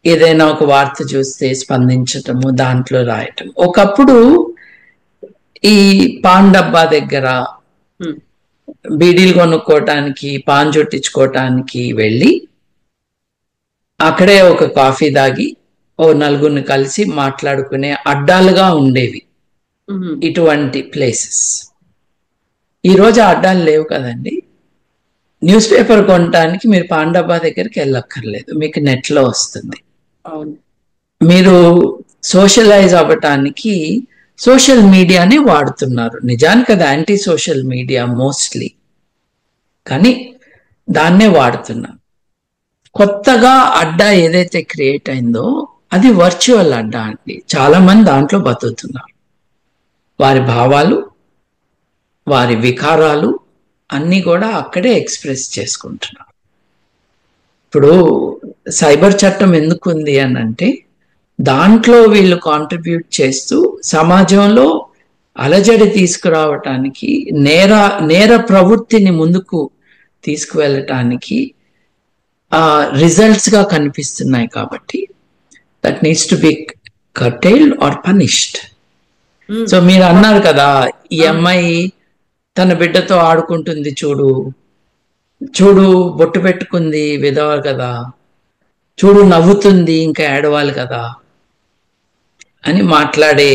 ఏదైనా ఒక వార్త చూస్తే స్పందించటము, దాంట్లో రాయటం. ఒకప్పుడు ఈ పాన్ డబ్బా దగ్గర బీడీలు కొనుక్కోవటానికి, పాన్ చుట్టించుకోవటానికి వెళ్ళి అక్కడే ఒక కాఫీ తాగి ఓ నలుగురిని కలిసి మాట్లాడుకునే అడ్డాలుగా ఉండేవి ఇటువంటి ప్లేసెస్. ఈరోజు అడ్డాలు లేవు కదండి. న్యూస్ పేపర్ కొనడానికి మీరు పాన్ డబ్బా దగ్గరికి వెళ్ళక్కర్లేదు, మీకు నెట్లో వస్తుంది. మీరు సోషలైజ్ అవ్వటానికి సోషల్ మీడియాని వాడుతున్నారు. నిజానికి అది యాంటీ సోషల్ మీడియా మోస్ట్లీ, కానీ దాన్నే వాడుతున్నారు. కొత్తగా అడ్డా ఏదైతే క్రియేట్ అయిందో అది వర్చువల్ అడ్డా అండి. చాలా మంది దాంట్లో బతుకుతున్నారు. వారి భావాలు, వారి వికారాలు అన్నీ కూడా అక్కడే ఎక్స్ప్రెస్ చేసుకుంటున్నారు. ఇప్పుడు సైబర్ చట్టం ఎందుకు ఉంది అని అంటే, దాంట్లో వీళ్ళు కాంట్రిబ్యూట్ చేస్తూ సమాజంలో అలజడి తీసుకురావటానికి, నేర ప్రవృత్తిని ముందుకు తీసుకువెళ్ళటానికి రిజల్ట్స్ గా కనిపిస్తున్నాయి. కాబట్టి that needs to be curtailed or punished. So మీరు అన్నారు కదా, ఈ అమ్మాయి తన బిడ్డతో ఆడుకుంటుంది, చూడు చూడు బొట్టు పెట్టుకుంది, విధవ కదా, చూడు నవ్వుతుంది, ఇంకా ఏడవాలి కదా అని మాట్లాడే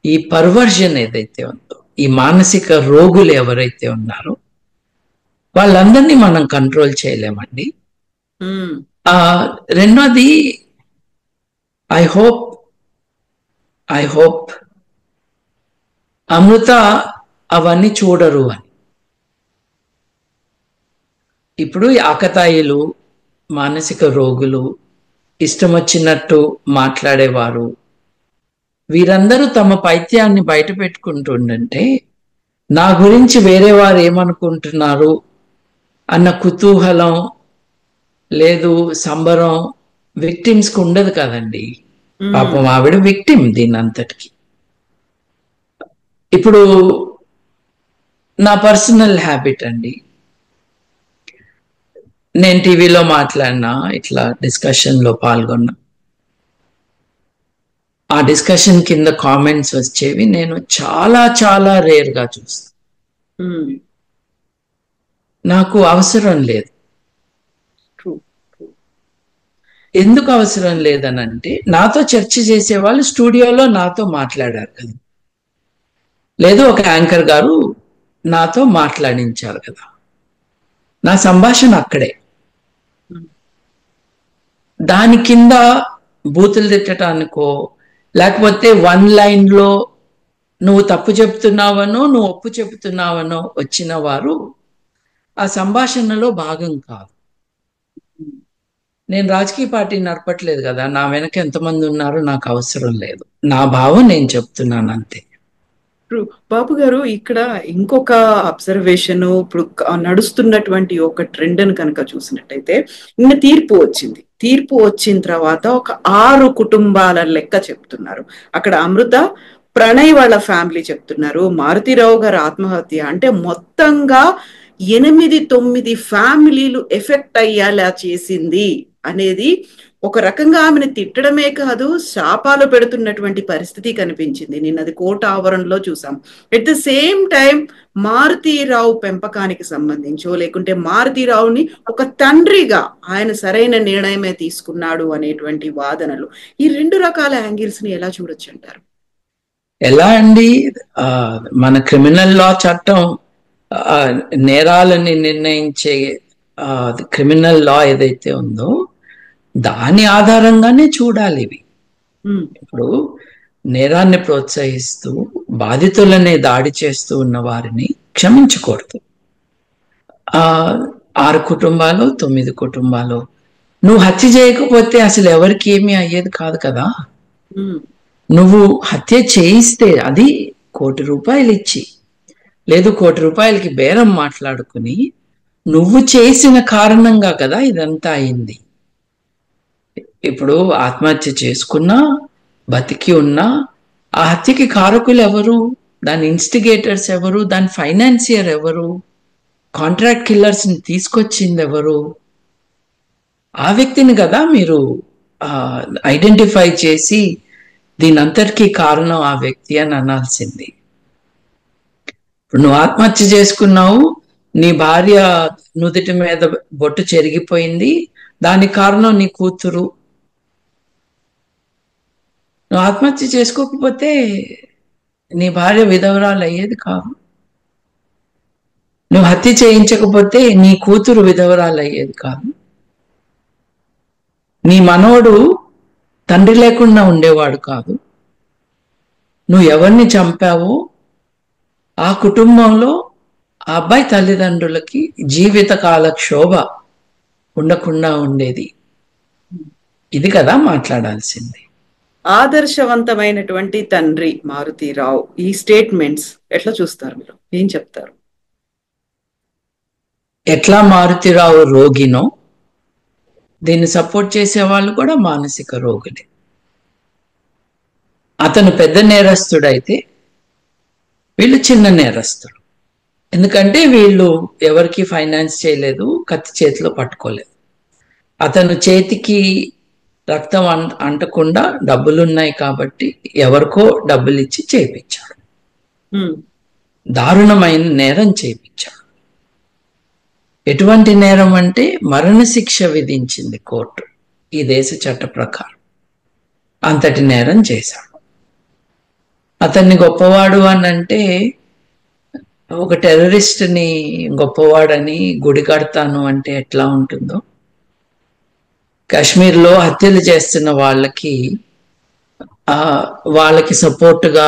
ఈ పర్వర్జన్ ఏదైతే ఉందో, ఈ మానసిక రోగులు ఎవరైతే ఉన్నారో వాళ్ళందరినీ మనం కంట్రోల్ చేయలేమండి. రెండోది, ఐ హోప్ అమృత అవన్నీ చూడరు అని. ఇప్పుడు ఆకతాయిలు, మానసిక రోగులు, ఇష్టం వచ్చినట్టు మాట్లాడేవారు, వీరందరూ తమ పైత్యాన్ని బయట పెట్టుకుంటుండంటే నా గురించి వేరే వారు ఏమనుకుంటున్నారు అన్న కుతూహలం లేదు, సంబరం విక్టిమ్స్కి ఉండదు కదండి. పాపం ఆవిడ విక్టిమ్ దీని అంతటికి. ఇప్పుడు నా పర్సనల్ హ్యాబిట్ అండి, నేను టీవీలో మాట్లాడినా, ఇట్లా డిస్కషన్లో పాల్గొన్నా, ఆ డిస్కషన్ కింద కామెంట్స్ వచ్చేవి నేను చాలా చాలా రేర్గా చూస్తాను. నాకు అవసరం లేదు. ఎందుకు అవసరం లేదనంటే, నాతో చర్చ చేసే వాళ్ళు స్టూడియోలో నాతో మాట్లాడారు కదా, లేదు ఒక యాంకర్ గారు నాతో మాట్లాడించారు కదా, నా సంభాషణ అక్కడే. దాని కింద బూతులు తిట్టడానికో, లేకపోతే వన్ లైన్లో నువ్వు తప్పు చెప్తున్నావనో నువ్వు ఒప్పు చెప్తున్నావనో వచ్చిన వారు ఆ సంభాషణలో భాగం కాదు. నేను రాజకీయ పార్టీ నడపట్లేదు కదా, నా వెనక ఎంతమంది ఉన్నారో నాకు అవసరం లేదు. నా భావం నేను చెప్తున్నాను అంతే. బాబు గారు, ఇక్కడ ఇంకొక అబ్జర్వేషన్, ఇప్పుడు నడుస్తున్నటువంటి ఒక ట్రెండ్ అని కనుక చూసినట్టయితే, నిన్న తీర్పు వచ్చింది. తీర్పు వచ్చిన తర్వాత ఒక 6 కుటుంబాల లెక్క చెప్తున్నారు. అక్కడ అమృత, ప్రణయ్ వాళ్ళ ఫ్యామిలీ చెప్తున్నారు, మారుతీరావు గారు ఆత్మహత్య అంటే మొత్తంగా 8-9 ఫ్యామిలీలు ఎఫెక్ట్ అయ్యేలా చేసింది అనేది ఒక రకంగా ఆమెను తిట్టడమే కాదు, శాపాలు పెడుతున్నటువంటి పరిస్థితి కనిపించింది. నిన్నది కోర్టు ఆవరణలో చూసాం. At the same time Maruthi Rao పెంపకానికి సంబంధించో, లేకుంటే మారుతీరావుని ఒక తండ్రిగా ఆయన సరైన నిర్ణయమే తీసుకున్నాడు అనేటువంటి వాదనలు, ఈ 2 రకాల యాంగిల్స్ ని ఎలా చూడొచ్చు అంటారు? ఎలా అండి, మన క్రిమినల్ లా చట్టం నేరాలని నిర్ణయించే క్రిమినల్ లా ఏదైతే ఉందో దాని ఆధారంగానే చూడాలి ఇవి. ఇప్పుడు నేరాన్ని ప్రోత్సహిస్తూ బాధితులనే దాడి చేస్తూ ఉన్న వారిని క్షమించకూడదు. 6 కుటుంబాలు 9 కుటుంబాలు, నువ్వు హత్య చేయకపోతే అసలు ఎవరికి ఏమీ అయ్యేది కాదు కదా. నువ్వు హత్య చేయిస్తే అది ₹1,00,00,000 ఇచ్చి, లేదు ₹1,00,00,000కి బేరం మాట్లాడుకుని నువ్వు చేసిన కారణంగా కదా ఇదంతా అయింది. ఇప్పుడు ఆత్మహత్య చేసుకున్నా, బతికి ఉన్నా ఆ హత్యకి కారకులు ఎవరు, దాని ఇన్స్టిగేటర్స్ ఎవరు, దాని ఫైనాన్సియర్ ఎవరు, కాంట్రాక్ట్ కిల్లర్స్ ని తీసుకొచ్చింది ఎవరు, ఆ వ్యక్తిని కదా మీరు ఐడెంటిఫై చేసి దీని అంతటికీ కారణం ఆ వ్యక్తి అని అనాల్సింది. ఇప్పుడు నువ్వు ఆత్మహత్య చేసుకున్నావు, నీ భార్య నుదిటి మీద బొట్టు చెరిగిపోయింది, దానికి కారణం నీ కూతురు. నువ్వు ఆత్మహత్య చేసుకోకపోతే నీ భార్య విధవరాలు అయ్యేది కాదు. నువ్వు హత్య చేయించకపోతే నీ కూతురు విధవరాలు అయ్యేది కాదు. నీ మనవడు తండ్రి లేకుండా ఉండేవాడు కాదు. నువ్వు ఎవరిని చంపావో ఆ కుటుంబంలో ఆ అబ్బాయి తల్లిదండ్రులకి జీవితకాల క్షోభ ఉండకుండా ఉండేది. ఇది కదా మాట్లాడాల్సింది. ఆదర్శవంతమైనటువంటి తండ్రి మారుతీరావు ఈ స్టేట్మెంట్స్ ఎట్లా చూస్తారు మీరు? ఏం చెప్తారు? ఎట్లా మారుతీరావు రోగినో దీన్ని సపోర్ట్ చేసే వాళ్ళు కూడా మానసిక రోగులే. అతను పెద్ద నేరస్తుడైతే వీళ్ళు చిన్న నేరస్తులు. ఎందుకంటే వీళ్ళు ఎవరికి ఫైనాన్స్ చేయలేదు, కత్తి చేతిలో పట్టుకోలేదు. అతను చేతికి రక్తం అంటకుండా డబ్బులున్నాయి కాబట్టి ఎవరికో డబ్బులు ఇచ్చి చేయించాడు. దారుణమైన నేరం చేయించాడు. ఎటువంటి నేరం అంటే మరణశిక్ష విధించింది కోర్టు ఈ దేశ చట్ట ప్రకారం. అంతటి నేరం చేశాడు. అతన్ని గొప్పవాడు అని అంటే ఒక టెర్రరిస్ట్ని గొప్పవాడని గుడి కడతాను అంటే ఎట్లా ఉంటుందో, కాశ్మీర్లో హత్యలు చేస్తున్న వాళ్ళకి సపోర్టుగా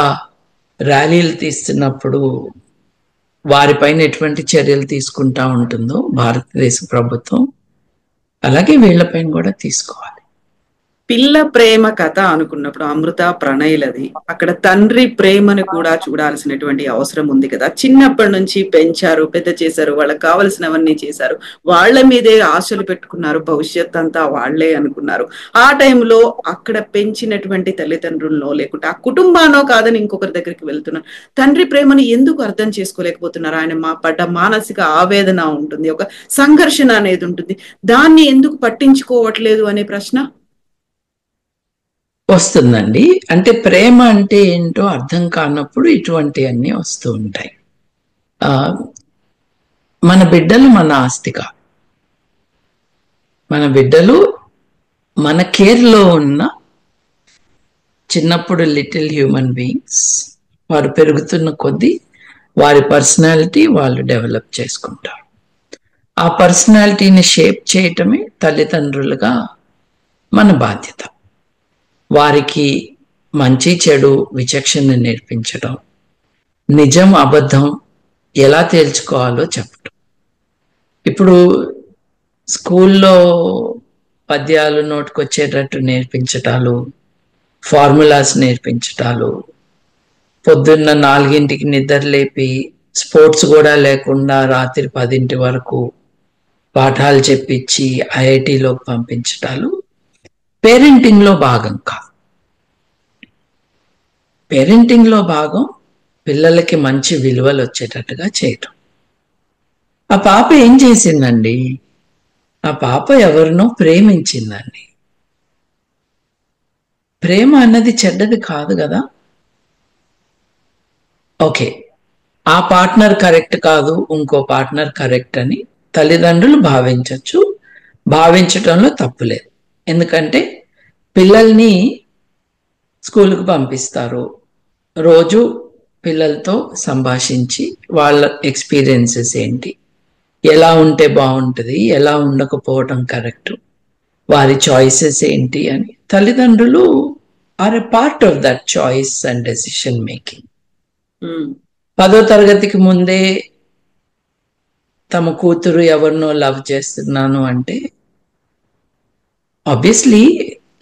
ర్యాలీలు తీస్తున్నప్పుడు వారిపైన ఎటువంటి చర్యలు తీసుకుంటా ఉంటుందో భారతదేశ ప్రభుత్వం, అలాగే వీళ్ళపైన కూడా తీసుకోవాలి. పిల్ల ప్రేమ కథ అనుకున్నప్పుడు అమృత ప్రణయ్లది, అక్కడ తండ్రి ప్రేమను కూడా చూడాల్సినటువంటి అవసరం ఉంది కదా. చిన్నప్పటి నుంచి పెంచారు, పెద్ద చేశారు, వాళ్ళకి కావలసినవన్నీ చేశారు, వాళ్ళ మీదే ఆశలు పెట్టుకున్నారు, భవిష్యత్ అంతా వాళ్లే అనుకున్నారు. ఆ టైంలో అక్కడ పెంచినటువంటి తల్లిదండ్రుల్లో లేకుంటే ఆ కుటుంబానో కాదని ఇంకొకరి దగ్గరికి వెళ్తున్నారు. తండ్రి ప్రేమను ఎందుకు అర్థం చేసుకోలేకపోతున్నారు? ఆయన పడ్డ మానసిక ఆవేదన ఉంటుంది, ఒక సంఘర్షణ అనేది ఉంటుంది, దాన్ని ఎందుకు పట్టించుకోవట్లేదు అనే ప్రశ్న వస్తుందండి. అంటే ప్రేమ అంటే ఏంటో అర్థం కానప్పుడు ఇటువంటివన్నీ వస్తూ ఉంటాయి. మన బిడ్డలు మన ఆస్తిగా, మన బిడ్డలు మన కేర్లో ఉన్న చిన్నప్పుడు లిటిల్ హ్యూమన్ బీయింగ్స్. వారు పెరుగుతున్న కొద్దీ వారి పర్సనాలిటీ వాళ్ళు డెవలప్ చేసుకుంటారు. ఆ పర్సనాలిటీని షేప్ చేయటమే తల్లిదండ్రులుగా మన బాధ్యత. వారికి మంచి చెడు విచక్షణ నేర్పించడం, నిజం అబద్ధం ఎలా తేల్చుకోవాలో చెప్పటం. ఇప్పుడు స్కూల్లో పద్యాలు నోటుకొచ్చేటట్టు నేర్పించటాలు, ఫార్ములాస్ నేర్పించటాలు, పొద్దున్న 4ంటికి నిద్ర లేపి స్పోర్ట్స్ కూడా లేకుండా రాత్రి 10 వరకు పాఠాలు చెప్పించి ఐఐటిలోకి పంపించటాలు పేరెంటింగ్లో భాగం కాదు. పేరెంటింగ్లో భాగం పిల్లలకి మంచి విలువలు వచ్చేటట్టుగా చేయటం. ఆ పాప ఏం చేసిందండి? ఆ పాప ఎవరినో ప్రేమించిందండి. ప్రేమ అన్నది చెడ్డది కాదు కదా. ఓకే, ఆ పార్ట్నర్ కరెక్ట్ కాదు, ఇంకో పార్ట్నర్ కరెక్ట్ అని తల్లిదండ్రులు భావించవచ్చు. భావించటంలో తప్పులేదు. ఎందుకంటే పిల్లల్ని స్కూల్కి పంపిస్తారు, రోజు పిల్లలతో సంభాషించి వాళ్ళ ఎక్స్పీరియన్సెస్ ఏంటి, ఎలా ఉంటే బాగుంటుంది, ఎలా ఉండకపోవటం కరెక్ట్, వారి చాయిసెస్ ఏంటి అని తల్లిదండ్రులు are a part of that choice and decision making. 10వ తరగతికి ముందే తమ కూతురు ఎవరినో లవ్ చేస్తున్నాను అంటే obviously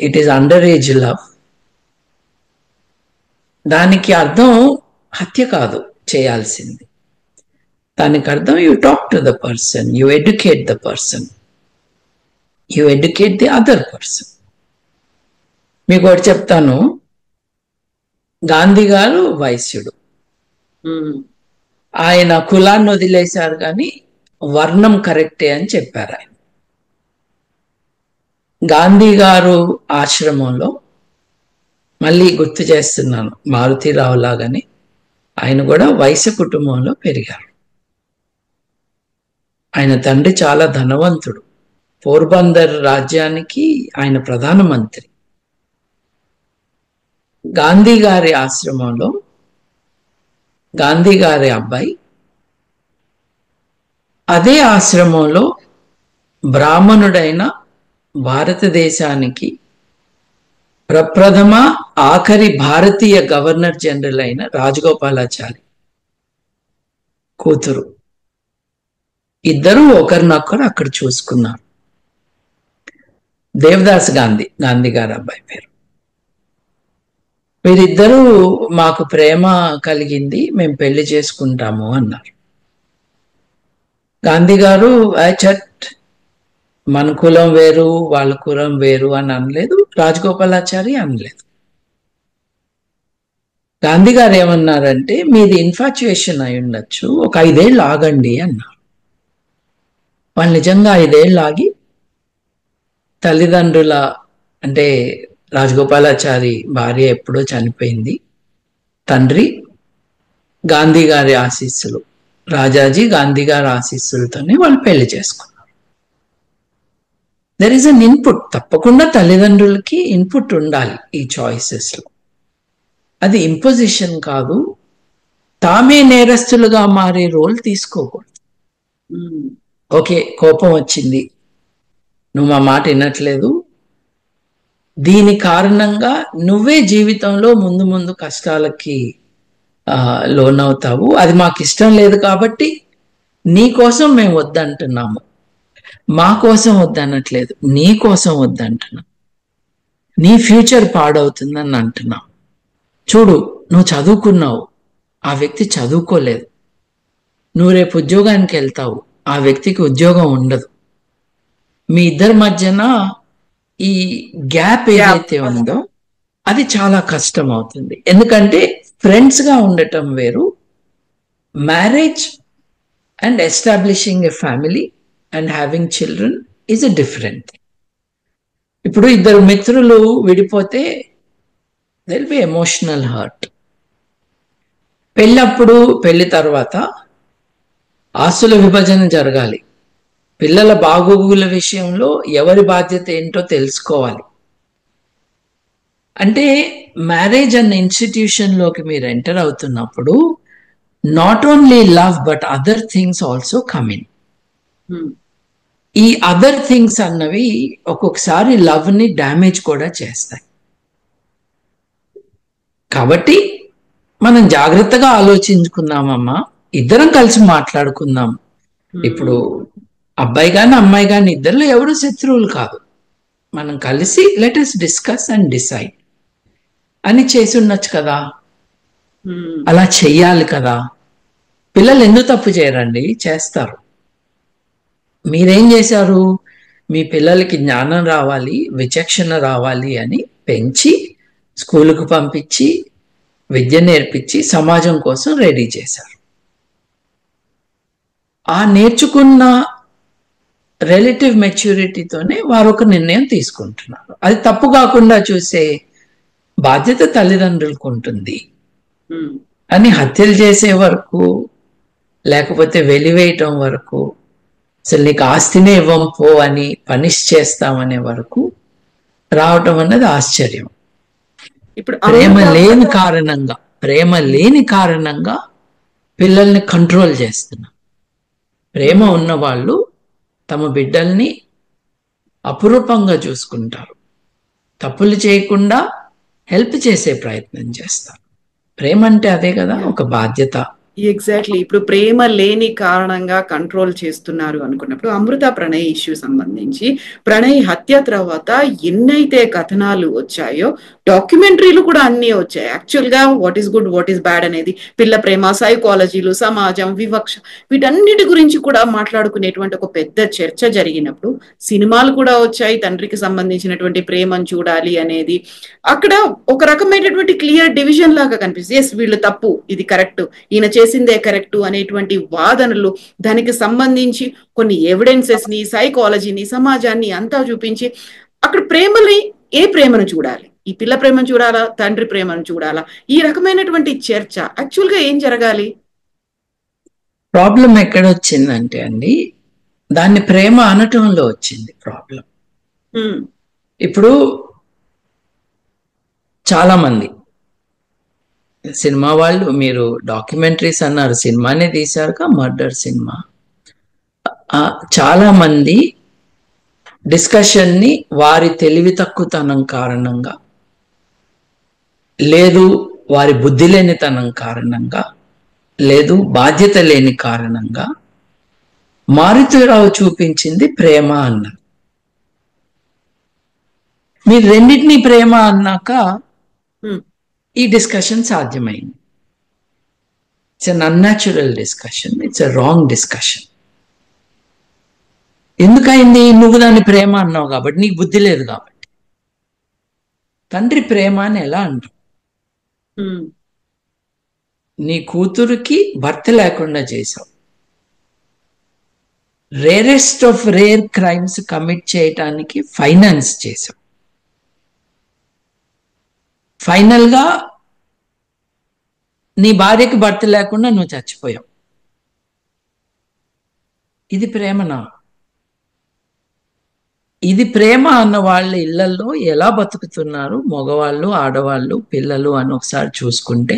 it is under age love. దానికి అర్థం హత్య కాదు చేయాల్సింది. దానికి అర్థం you talk to the person, you educate the person, you educate the other person. మీకు ఒకటి చెప్తాను. గాంధీ గారు వైశ్యుడు. ఆయన కులాన్ని వదిలేశారు కానీ వర్ణం కరెక్టే అని చెప్పారు ఆయన. గాంధీ గారు ఆశ్రమంలో, మళ్ళీ గుర్తు చేస్తున్నాను, మారుతీరావు లాగానే ఆయన కూడా వైశ్య కుటుంబంలో పెరిగారు. ఆయన తండ్రి చాలా ధనవంతుడు. పోర్బందర్ రాజ్యానికి ఆయన ప్రధానమంత్రి. గాంధీ గారి ఆశ్రమంలో గాంధీ గారి అబ్బాయి, అదే ఆశ్రమంలో బ్రాహ్మణుడైన భారతదేశానికి ప్రప్రథమ ఆఖరి భారతీయ గవర్నర్ జనరల్ అయిన రాజగోపాలాచారి కూతురు. ఇద్దరు ఒకరినొకరు అక్కడ చూసుకున్నారు. దేవదాస్ గాంధీ, గాంధీ గారు అబ్బాయి పేరు. వీరిద్దరూ మాకు ప్రేమ కలిగింది, మేము పెళ్లి చేసుకుంటాము అన్నారు. గాంధీ గారు చట్ మన కులం వేరు వాళ్ళ కులం వేరు అని అనలేదు, రాజగోపాలాచారి అనలేదు. గాంధీ గారు ఏమన్నారంటే మీది ఇన్ఫాచ్యుయేషన్ అయి ఉండొచ్చు, ఒక 5 ఏళ్ళు ఆగండి అన్నారు. వాళ్ళు నిజంగా 5 ఏళ్ళు ఆగి తల్లిదండ్రుల అంటే రాజగోపాలాచారి భార్య ఎప్పుడో చనిపోయింది, తండ్రి గాంధీ గారి ఆశీస్సులు, రాజాజీ గాంధీ గారి ఆశీస్సులతోనే వాళ్ళు పెళ్లి చేసుకున్నారు. దెర్ ఈస్ అన్ ఇన్పుట్, తప్పకుండా తల్లిదండ్రులకి ఇన్పుట్ ఉండాలి ఈ చాయిసెస్ లో. అది ఇంపోజిషన్ కాదు, తామే నేరస్తులుగా మారే రోల్ తీసుకోకూడదు. ఓకే, కోపం వచ్చింది, నువ్వు మా మాట వినట్లేదు, దీని కారణంగా నువ్వే జీవితంలో ముందు ముందు కష్టాలకి లోనవుతావు, అది మాకు ఇష్టం లేదు కాబట్టి నీ కోసం మేము వద్దంటున్నాము. మా కోసం వద్దనట్లేదు, నీ కోసం వద్దంటున్నాం, నీ ఫ్యూచర్ పాడవుతుందని అంటున్నాం. చూడు, నువ్వు చదువుకున్నావు, ఆ వ్యక్తి చదువుకోలేదు, నువ్వు రేపు ఉద్యోగానికి వెళ్తావు, ఆ వ్యక్తికి ఉద్యోగం ఉండదు. మీ ఇద్దరి మధ్యన ఈ గ్యాప్ ఏదైతే ఉందో అది చాలా కష్టం అవుతుంది. ఎందుకంటే ఫ్రెండ్స్ గా ఉండటం వేరు, marriage and establishing a family and having children is a different. ఇప్పుడు ఇద్దరు మిత్రులు విడిపోతే there will be emotional hurt. పెళ్ళప్పుడు, పెళ్లి తర్వాత ఆస్తుల విభజన జరగాలి, పిల్లల బాగోగుల విషయంలో ఎవరి బాధ్యత ఏంటో తెలుసుకోవాలి. అంటే మ్యారేజ్ అన్న ఇన్స్టిట్యూషన్లోకి మీరు ఎంటర్ అవుతున్నప్పుడు not only love but other things also come in. ఈ అదర్ థింగ్స్ అన్నవి ఒక్కొక్కసారి లవ్ ని డ్యామేజ్ కూడా చేస్తాయి. కాబట్టి మనం జాగ్రత్తగా ఆలోచించుకుందామమ్మా, ఇద్దరం కలిసి మాట్లాడుకుందాం. ఇప్పుడు అబ్బాయి గాని అమ్మాయి గాని ఇద్దరిలో ఎవరు శత్రువులు కాదు, మనం కలిసి let us discuss and decide అని చేసి ఉండొచ్చు కదా. అలా చెయ్యాలి కదా. పిల్లలు ఎందుకు తప్పు చేయరండి, చేస్తారు. మీరేం చేశారు, మీ పిల్లలకి జ్ఞానం రావాలి, విచక్షణ రావాలి అని పెంచి స్కూలుకు పంపించి విద్య నేర్పించి సమాజం కోసం రెడీ చేశారు. ఆ నేర్చుకున్న రిలేటివ్ మెచ్యూరిటీతోనే వారు ఒక నిర్ణయం తీసుకుంటున్నారు. అది తప్పు కాకుండా చూసే బాధ్యత తల్లిదండ్రులకు ఉంటుంది. అని హత్యలు చేసే వరకు, లేకపోతే వెలివేయటం వరకు, అసలు నీకు ఆస్తినే ఇవ్వం పో అని పనిష్ చేస్తామనే వరకు రావటం అన్నది ఆశ్చర్యం. ఇప్పుడు ప్రేమ లేని కారణంగా పిల్లల్ని కంట్రోల్ చేస్తున్నాం. ప్రేమ ఉన్న వాళ్ళు తమ బిడ్డల్ని అపురూపంగా చూసుకుంటారు, తప్పులు చేయకుండా హెల్ప్ చేసే ప్రయత్నం చేస్తారు. ప్రేమ అంటే అదే కదా, ఒక బాధ్యత. ఎగ్జాక్ట్లీ. ఇప్పుడు ప్రేమ లేని కారణంగా కంట్రోల్ చేస్తున్నారు అనుకున్నప్పుడు అమృత ప్రణయ్ ఇష్యూ సంబంధించి ప్రణయ్ హత్య తర్వాత ఎన్నైతే కథనాలు వచ్చాయో, డాక్యుమెంటరీలు కూడా అన్నీ వచ్చాయి. యాక్చువల్ గా what is good, what is bad అనేది, పిల్ల ప్రేమ, సైకాలజీలు, సమాజం, వివక్ష, వీటన్నిటి గురించి కూడా మాట్లాడుకునేటువంటి ఒక పెద్ద చర్చ జరిగినప్పుడు సినిమాలు కూడా వచ్చాయి. తండ్రికి సంబంధించినటువంటి ప్రేమను చూడాలి అనేది అక్కడ ఒక రకమైనటువంటి క్లియర్ డివిజన్ లాగా కనిపిస్తుంది. ఎస్, వీళ్ళు తప్పు, ఇది కరెక్ట్, ఈయన చేసిందే కరెక్ట్ అనేటువంటి వాదనలు, దానికి సంబంధించి కొన్ని ఎవిడెన్సెస్ ని, సైకాలజీని, సమాజాన్ని అంతా చూపించి అక్కడ ప్రేమని, ఏ ప్రేమను చూడాలి, ఈ పిల్ల ప్రేమను చూడాలా, తండ్రి ప్రేమను చూడాలా, ఈ రకమైనటువంటి చర్చ యాక్చువల్ గా ఏం జరగాలి? ప్రాబ్లం ఎక్కడ వచ్చిందంటే అండి, దాన్ని ప్రేమ అనటంలో వచ్చింది ప్రాబ్లం. ఇప్పుడు చాలా మంది సినిమా వాళ్ళు, మీరు డాక్యుమెంటరీస్ అన్నారు, సినిమానే తీశారుగా, మర్డర్ సినిమా. చాలా మంది డిస్కషన్ ని వారి తెలివి తక్కువతనం కారణంగా లేదు వారి బుద్ధి లేనితనం కారణంగా, లేదు బాధ్యత లేని కారణంగా మారుతిరావు చూపించింది ప్రేమ అన్నారు. మీరు రెండింటినీ ప్రేమ అన్నాక ఈ డిస్కషన్ సాధ్యమైంది. It's un unnatural discussion, it's a wrong discussion. ఎందుకైంది? నువ్వు దాన్ని ప్రేమ అన్నావు కాబట్టి, నీకు బుద్ధి లేదు కాబట్టి. తండ్రి ప్రేమ అని ఎలా అంటావు? నీ కూతురికి భర్త లేకుండా చేశావు, rarest of rare crimes commit చేయటానికి ఫైనాన్స్ చేశావు, ఫైనల్ గా నీ భార్యకి భర్త లేకుండా నువ్వు చచ్చిపోయావు. ఇది ప్రేమనా? ఇది ప్రేమ అన్న వాళ్ళ ఇళ్లలో ఎలా బతుకుతున్నారు మగవాళ్ళు, ఆడవాళ్ళు, పిల్లలు అని ఒకసారి చూసుకుంటే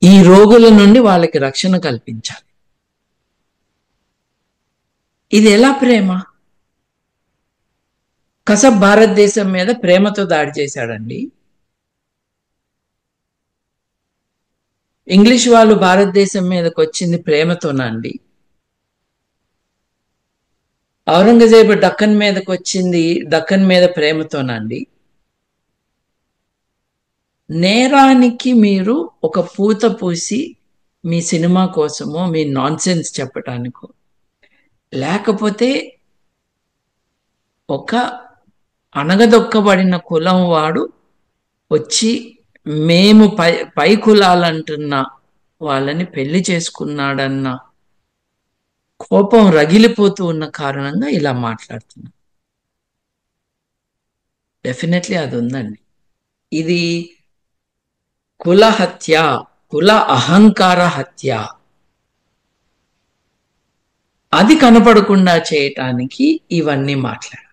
ఈ రోగుల నుండి వాళ్ళకి రక్షణ కల్పించాలి. ఇది ఎలా ప్రేమ? కసబ్ భారతదేశం మీద ప్రేమతో దాడి చేశాడండి. ఇంగ్లీష్ వాళ్ళు భారతదేశం మీదకి వచ్చింది ప్రేమతోనండి. ఔరంగజేబు దక్కన్ మీదకి వచ్చింది దక్కన్ మీద ప్రేమతోనండి. నేరానికి మీరు ఒక పూత పూసి మీ సినిమా కోసమో మీ నాన్సెన్స్ చెప్పటానికో, లేకపోతే ఒక అణగదొక్కబడిన కులం వాడు వచ్చి మేము పై కులాలంటున్న వాళ్ళని పెళ్లి చేసుకున్నాడన్న కోపం రగిలిపోతూ ఉన్న కారణంగా ఇలా మాట్లాడుతున్నా. డెఫినెట్లీ అది ఉందండి. ఇది కుల హత్య, కుల అహంకార హత్య. అది కనపడకుండా చేయటానికి ఇవన్నీ మాట్లాడారు.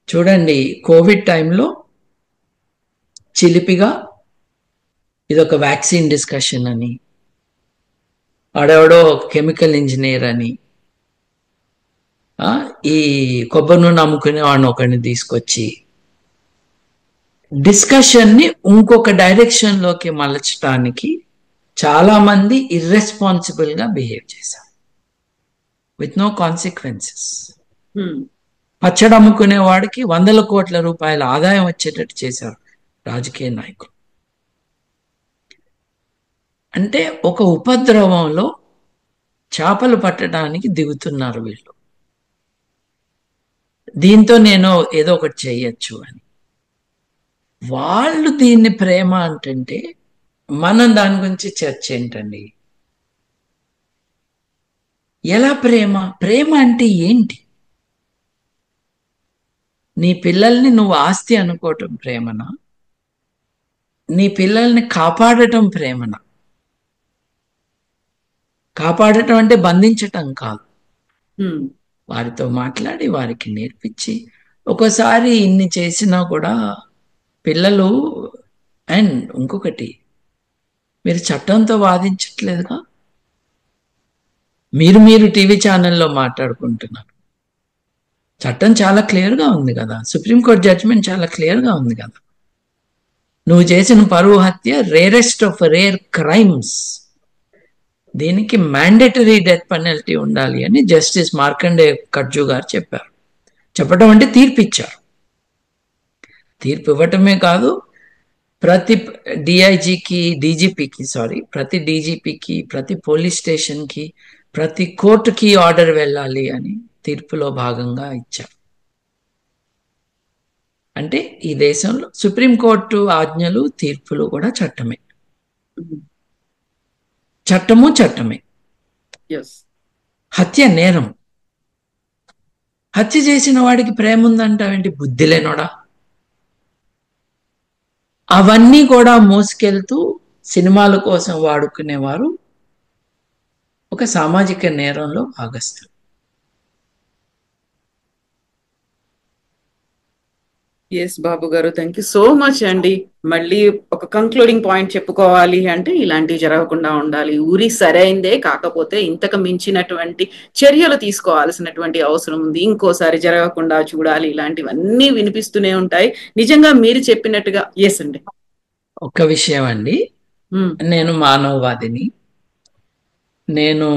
చూడండి, కోవిడ్ టైంలో చిలిపిగా ఇదొక వ్యాక్సిన్ డిస్కషన్ అని, ఆడెవడో కెమికల్ ఇంజనీర్ అని, ఈ కొబ్బరి నూనె అమ్ముకునే వాడిని ఒకరిని తీసుకొచ్చి డిస్కషన్ని ఇంకొక డైరెక్షన్లోకి మలచడానికి చాలా మంది ఇర్రెస్పాన్సిబుల్ గా బిహేవ్ చేశారు విత్ నో కాన్సిక్వెన్సెస్. పచ్చడి అమ్ముకునే వాడికి 100 కోట్ల రూపాయల ఆదాయం వచ్చేటట్టు చేశారు రాజకీయ నాయకులు. అంటే ఒక ఉపద్రవంలో చేపలు పట్టడానికి దిగుతున్నారు వీళ్ళు. దీంతో నేను ఏదో ఒకటి చేయొచ్చు అని. వాళ్ళు దీన్ని ప్రేమ అంటే మనం దాని గురించి చర్చ ఏంటండి? ఎలా ప్రేమ? ప్రేమ అంటే ఏంటి? నీ పిల్లల్ని నువ్వు ఆస్తి అనుకోవటం ప్రేమనా? నీ పిల్లల్ని కాపాడటం ప్రేమనా? కాపాడటం అంటే బంధించటం కాదు, వారితో మాట్లాడి వారికి నేర్పించి. ఒకసారి ఇన్ని చేసినా కూడా పిల్లలు. అండ్ ఇంకొకటి, మీరు చట్టంతో వాదించట్లేదుగా, మీరు టీవీ ఛానల్లో మాట్లాడుకుంటున్నారు. చట్టం చాలా క్లియర్గా ఉంది కదా, సుప్రీంకోర్టు జడ్జిమెంట్ చాలా క్లియర్గా ఉంది కదా. నువ్వు చేసిన పరువు హత్య రేరెస్ట్ ఆఫ్ రేర్ క్రైమ్స్, దీనికి మ్యాండేటరీ డెత్ పెనల్టీ ఉండాలి అని జస్టిస్ మార్కండే కట్జు గారు చెప్పారు. చెప్పడం అంటే తీర్పు ఇచ్చారు. తీర్పు ఇవ్వటమే కాదు, ప్రతి ప్రతి డీజీపీకి, ప్రతి పోలీస్ స్టేషన్కి, ప్రతి కోర్టుకి ఆర్డర్ వెళ్ళాలి అని తీర్పులో భాగంగా ఇచ్చారు. అంటే ఈ దేశంలో సుప్రీంకోర్టు ఆజ్ఞలు, తీర్పులు కూడా చట్టమే. చట్టము చట్టమే. హత్య నేరం. హత్య చేసిన వాడికి ప్రేమ ఉందంటావేంటి? బుద్ధి లేనోడా? అవన్నీ కూడా మోసుకెళ్తూ సినిమాల కోసం వాడుకునేవారు ఒక సామాజిక నేరంలో భాగస్తులు. ఎస్ బాబు గారు, థ్యాంక్ యూ సో మచ్ అండి. మళ్ళీ ఒక కంక్లూడింగ్ పాయింట్ చెప్పుకోవాలి అంటే ఇలాంటివి జరగకుండా ఉండాలి. ఊరి సరైందే, కాకపోతే ఇంతకు మించినటువంటి చర్యలు తీసుకోవాల్సినటువంటి అవసరం ఉంది. ఇంకోసారి జరగకుండా చూడాలి. ఇలాంటివన్నీ వినిపిస్తూనే ఉంటాయి. నిజంగా మీరు చెప్పినట్టుగా ఎస్ అండి. ఒక్క విషయం అండి, నేను మానవవాదిని. నేను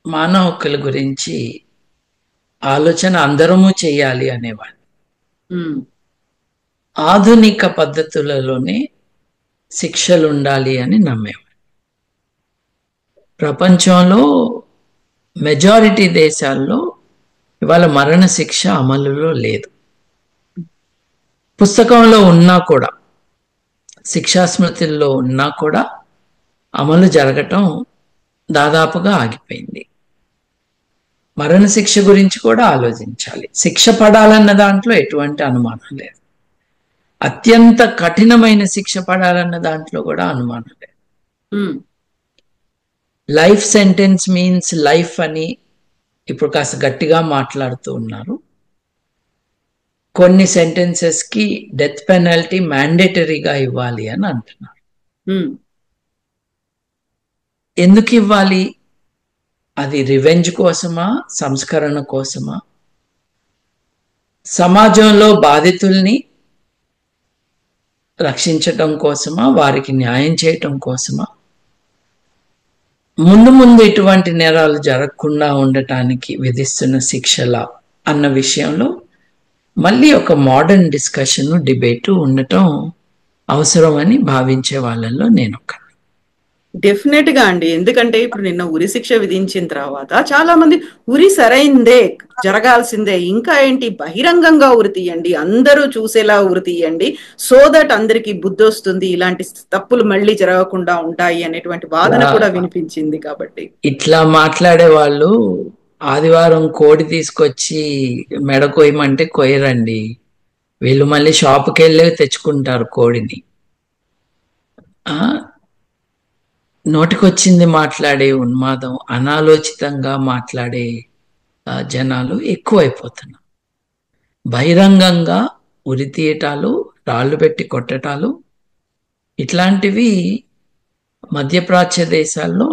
మానవ హక్కుల గురించి ఆలోచన అందరము చేయాలి అనేవాడు. ఆధునిక పద్ధతులలోనే శిక్షలు ఉండాలి అని నమ్మేవాడు. ప్రపంచంలో మెజారిటీ దేశాల్లో ఇవాళ మరణ శిక్ష అమలులో లేదు. పుస్తకంలో ఉన్నా కూడా, శిక్షా స్మృతుల్లో ఉన్నా కూడా అమలు జరగటం దాదాపుగా ఆగిపోయింది. మరణశిక్ష గురించి కూడా ఆలోచించాలి. శిక్ష పడాలన్న దాంట్లో ఎటువంటి అనుమానం లేదు. అత్యంత కఠినమైన శిక్ష పడాలన్న దాంట్లో కూడా అనుమానం లేదు. లైఫ్ సెంటెన్స్ మీన్స్ లైఫ్ అని ఇప్పుడు కాస్త గట్టిగా మాట్లాడుతూ ఉన్నారు. కొన్ని సెంటెన్సెస్ కి డెత్ పెనాల్టీ మ్యాండేటరీగా ఇవ్వాలి అని అంటున్నారు. ఎందుకు ఇవ్వాలి? అది రివెంజ్ కోసమా, సంస్కరణ కోసమా, సమాజంలో బాధితుల్ని రక్షించటం కోసమా, వారికి న్యాయం చేయటం కోసమా, ముందు ముందు ఇటువంటి నేరాలు జరగకుండా ఉండటానికి విధిస్తున్న శిక్షల అన్న విషయంలో మళ్ళీ ఒక మోడర్న్ డిస్కషన్, డిబేటు ఉండటం అవసరమని భావించే వాళ్ళల్లో నేను ఒక. డెఫినెట్ గా అండి. ఎందుకంటే ఇప్పుడు నిన్న ఉరి శిక్ష విధించిన తర్వాత చాలా మంది ఉరి సరైందే, జరగాల్సిందే, ఇంకా ఏంటి బహిరంగంగా ఉరి తీయండి, అందరూ చూసేలా ఉరి తీయండి, సో దట్ అందరికి బుద్ధి వస్తుంది, ఇలాంటి తప్పులు మళ్ళీ జరగకుండా ఉంటాయి అనేటువంటి వాదన కూడా వినిపించింది. కాబట్టి ఇట్లా మాట్లాడే వాళ్ళు ఆదివారం కోడి తీసుకొచ్చి మెడ కొయ్యమంటే కొయ్యరండి. వీళ్ళు మళ్ళీ షాపుకి వెళ్ళి తెచ్చుకుంటారు కోడిని. నోటికొచ్చింది మాట్లాడే ఉన్మాదం, అనాలోచితంగా మాట్లాడే జనాలు ఎక్కువైపోతున్నారు. బహిరంగంగా ఉరి తీయటాలు, రాళ్ళు పెట్టి కొట్టటాలు ఇట్లాంటివి మధ్యప్రాచ్య దేశాల్లో,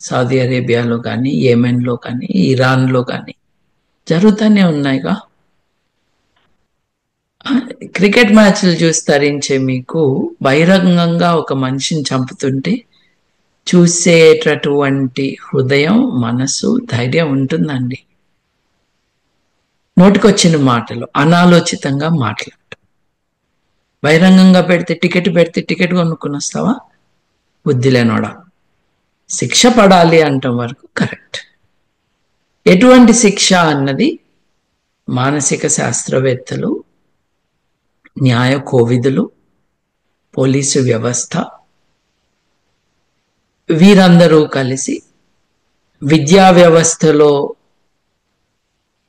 సౌదీ అరేబియాలో కానీ, యెమెన్లో కానీ, ఇరాన్లో కానీ జరుగుతూనే ఉన్నాయిగా. క్రికెట్ మ్యాచ్లు చూసి తరించే మీకు బహిరంగంగా ఒక మనిషిని చంపుతుంటే చూసేటటువంటి హృదయం, మనసు, ధైర్యం ఉంటుందండి. నోటికొచ్చిన మాటలు అనాలోచితంగా మాట్లాడటం. బహిరంగంగా పెడితే టికెట్ కొనుక్కుని వస్తావా? బుద్ధి లేనోడా. శిక్ష పడాలి అంటాం వరకు కరెక్ట్. ఎటువంటి శిక్ష అన్నది మానసిక శాస్త్రవేత్తలు, న్యాయ కోవిదులు, పోలీసు వ్యవస్థ వీరందరూ కలిసి విద్యా వ్యవస్థలో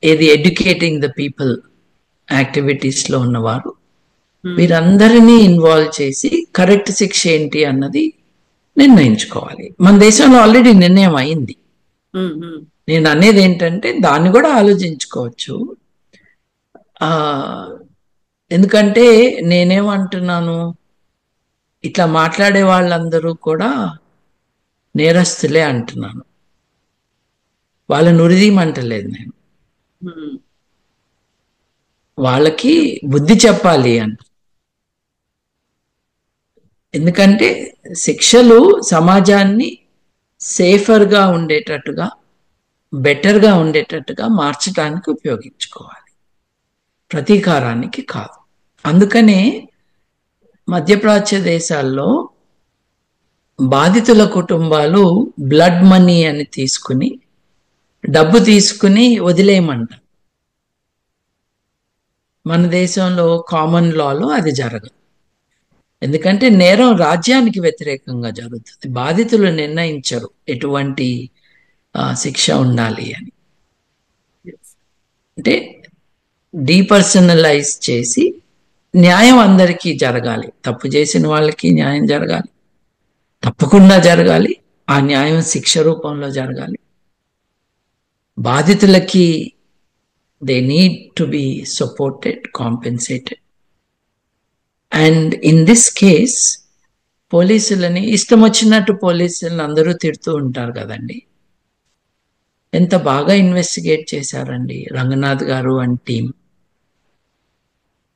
ఏది ఎడ్యుకేటింగ్ ద పీపుల్ యాక్టివిటీస్లో ఉన్నవారు వీరందరినీ ఇన్వాల్వ్ చేసి కరెక్ట్ శిక్ష ఏంటి అన్నది నిర్ణయించుకోవాలి. మన దేశంలో ఆల్రెడీ నిర్ణయం అయింది. నేను అనేది ఏంటంటే దాన్ని కూడా ఆలోచించుకోవచ్చు. ఎందుకంటే నేనేమంటున్నాను, ఇట్లా మాట్లాడే వాళ్ళందరూ కూడా నేరస్తులే అంటున్నాను. వాళ్ళని ఉరిదీయమంటలేదు నేను. వాళ్ళకి బుద్ధి చెప్పాలి అంట. ఎందుకంటే శిక్షలు సమాజాన్ని సేఫర్గా ఉండేటట్టుగా, బెటర్గా ఉండేటట్టుగా మార్చడానికి ఉపయోగించుకోవాలి, ప్రతీకారానికి కాదు. అందుకనే మధ్యప్రాచ్య దేశాల్లో బాధితుల కుటుంబాలు బ్లడ్ మనీ అని తీసుకుని, డబ్బు తీసుకుని వదిలేయమంట. మన దేశంలో కామన్ లాలో అది జరగదు. ఎందుకంటే నేరం రాజ్యానికి వ్యతిరేకంగా జరుగుతుంది. బాధితులు నిర్ణయించరు ఎటువంటి శిక్ష ఉండాలి అని. అంటే డీపర్సనలైజ్ చేసి న్యాయం అందరికీ జరగాలి. తప్పు చేసిన వాళ్ళకి న్యాయం జరగాలి, తప్పకుండా జరగాలి. ఆ న్యాయం శిక్ష రూపంలో జరగాలి. బాధితులకి They need to be supported, compensated. And in this case, పోలీసులని ఇష్టం వచ్చినట్టు పోలీసులను అందరూ తిడుతూ ఉంటారు కదండి. ఎంత బాగా ఇన్వెస్టిగేట్ చేశారండి రంగనాథ్ గారు అండ్ టీం.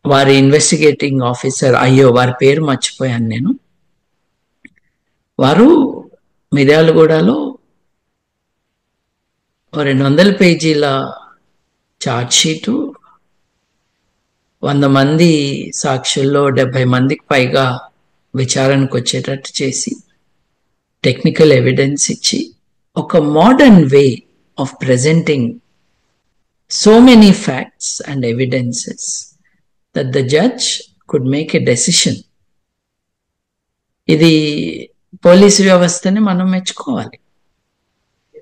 వారి ఇన్వెస్టిగేటింగ్ ఆఫీసర్, అయ్యో వారి పేరు మర్చిపోయాను నేను, వారు మిర్యాలగూడలో 200 పేజీల ఛార్జ్ షీటు, 100 మంది సాక్షుల్లో 70 మందికి పైగా విచారణకు వచ్చేటట్టు చేసి టెక్నికల్ ఎవిడెన్స్ ఇచ్చి ఒక modern way of presenting so many facts and evidences that the judge could make a decision. ఇది పోలీసు వ్యవస్థని మనం మెచ్చుకోవాలి.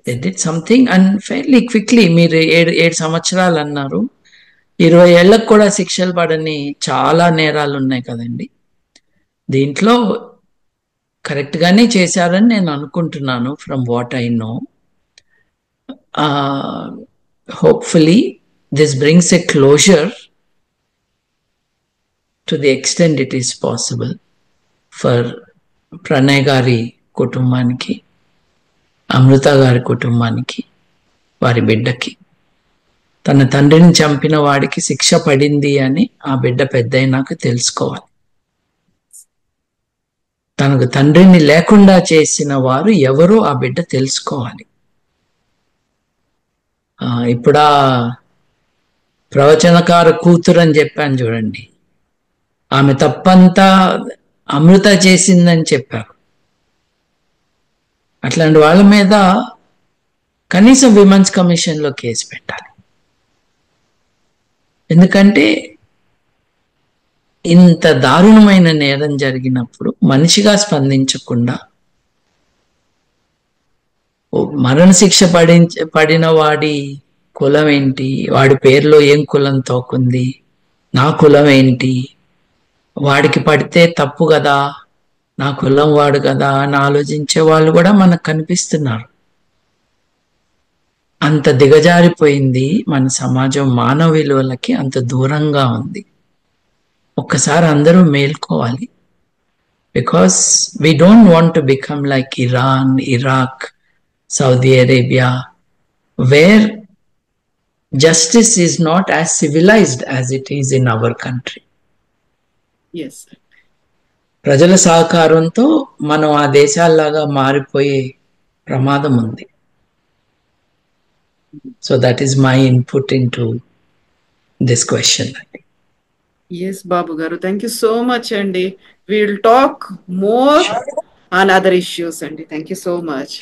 They did something and fairly quickly. మీరు 7 సంవత్సరాలు అన్నారు, 20 ఏళ్లకు కూడా శిక్షలు పడని చాలా నేరాలు ఉన్నాయి కదండి. దీంట్లో కరెక్ట్గానే చేశారని నేను అనుకుంటున్నాను from what I know. Hopefully this brings a closer to the extent it is possible for Pranay గారి కుటుంబానికి, అమృత గారి కుటుంబానికి, వారి బిడ్డకి. తన తండ్రిని చంపిన వాడికి శిక్ష పడింది అని ఆ బిడ్డ పెద్దయినాక తెలుసుకోవాలి. తనకు తండ్రిని లేకుండా చేసిన వారు ఎవరో ఆ బిడ్డ తెలుసుకోవాలి. ఇప్పుడు ఆ ప్రవచనకార కూతురు అని చెప్పాను చూడండి, ఆమె తప్పంతా అమృత చేసిందని చెప్పారు. అట్లాంటి వాళ్ళ మీద కనీసం విమెన్స్ కమిషన్లో కేసు పెట్టాలి. ఎందుకంటే ఇంత దారుణమైన నేరం జరిగినప్పుడు మనిషిగా స్పందించకుండా, మరణశిక్ష పడిన వాడి కులం ఏంటి, వాడి పేరులో ఏం కులం తోకుంది, నా కులం ఏంటి, వాడికి పడితే తప్పు కదా, నా కులం వాడు కదా అని ఆలోచించే వాళ్ళు కూడా మనకు కనిపిస్తున్నారు. అంత దిగజారిపోయింది మన సమాజం, మానవ విలువలకి అంత దూరంగా ఉంది. ఒక్కసారి అందరూ మేల్కోవాలి. Because we don't want to become like Iran, Iraq, Saudi Arabia, where justice is not as civilized as it is in our country. Yes. ప్రజల సహకారంతో మనం ఆ దేశాల్లాగా మారిపోయే ప్రమాదం ఉంది. So that is my input into this question. Yes, Babu Garu, thank you so much and we will talk more on other issues and thank you so much.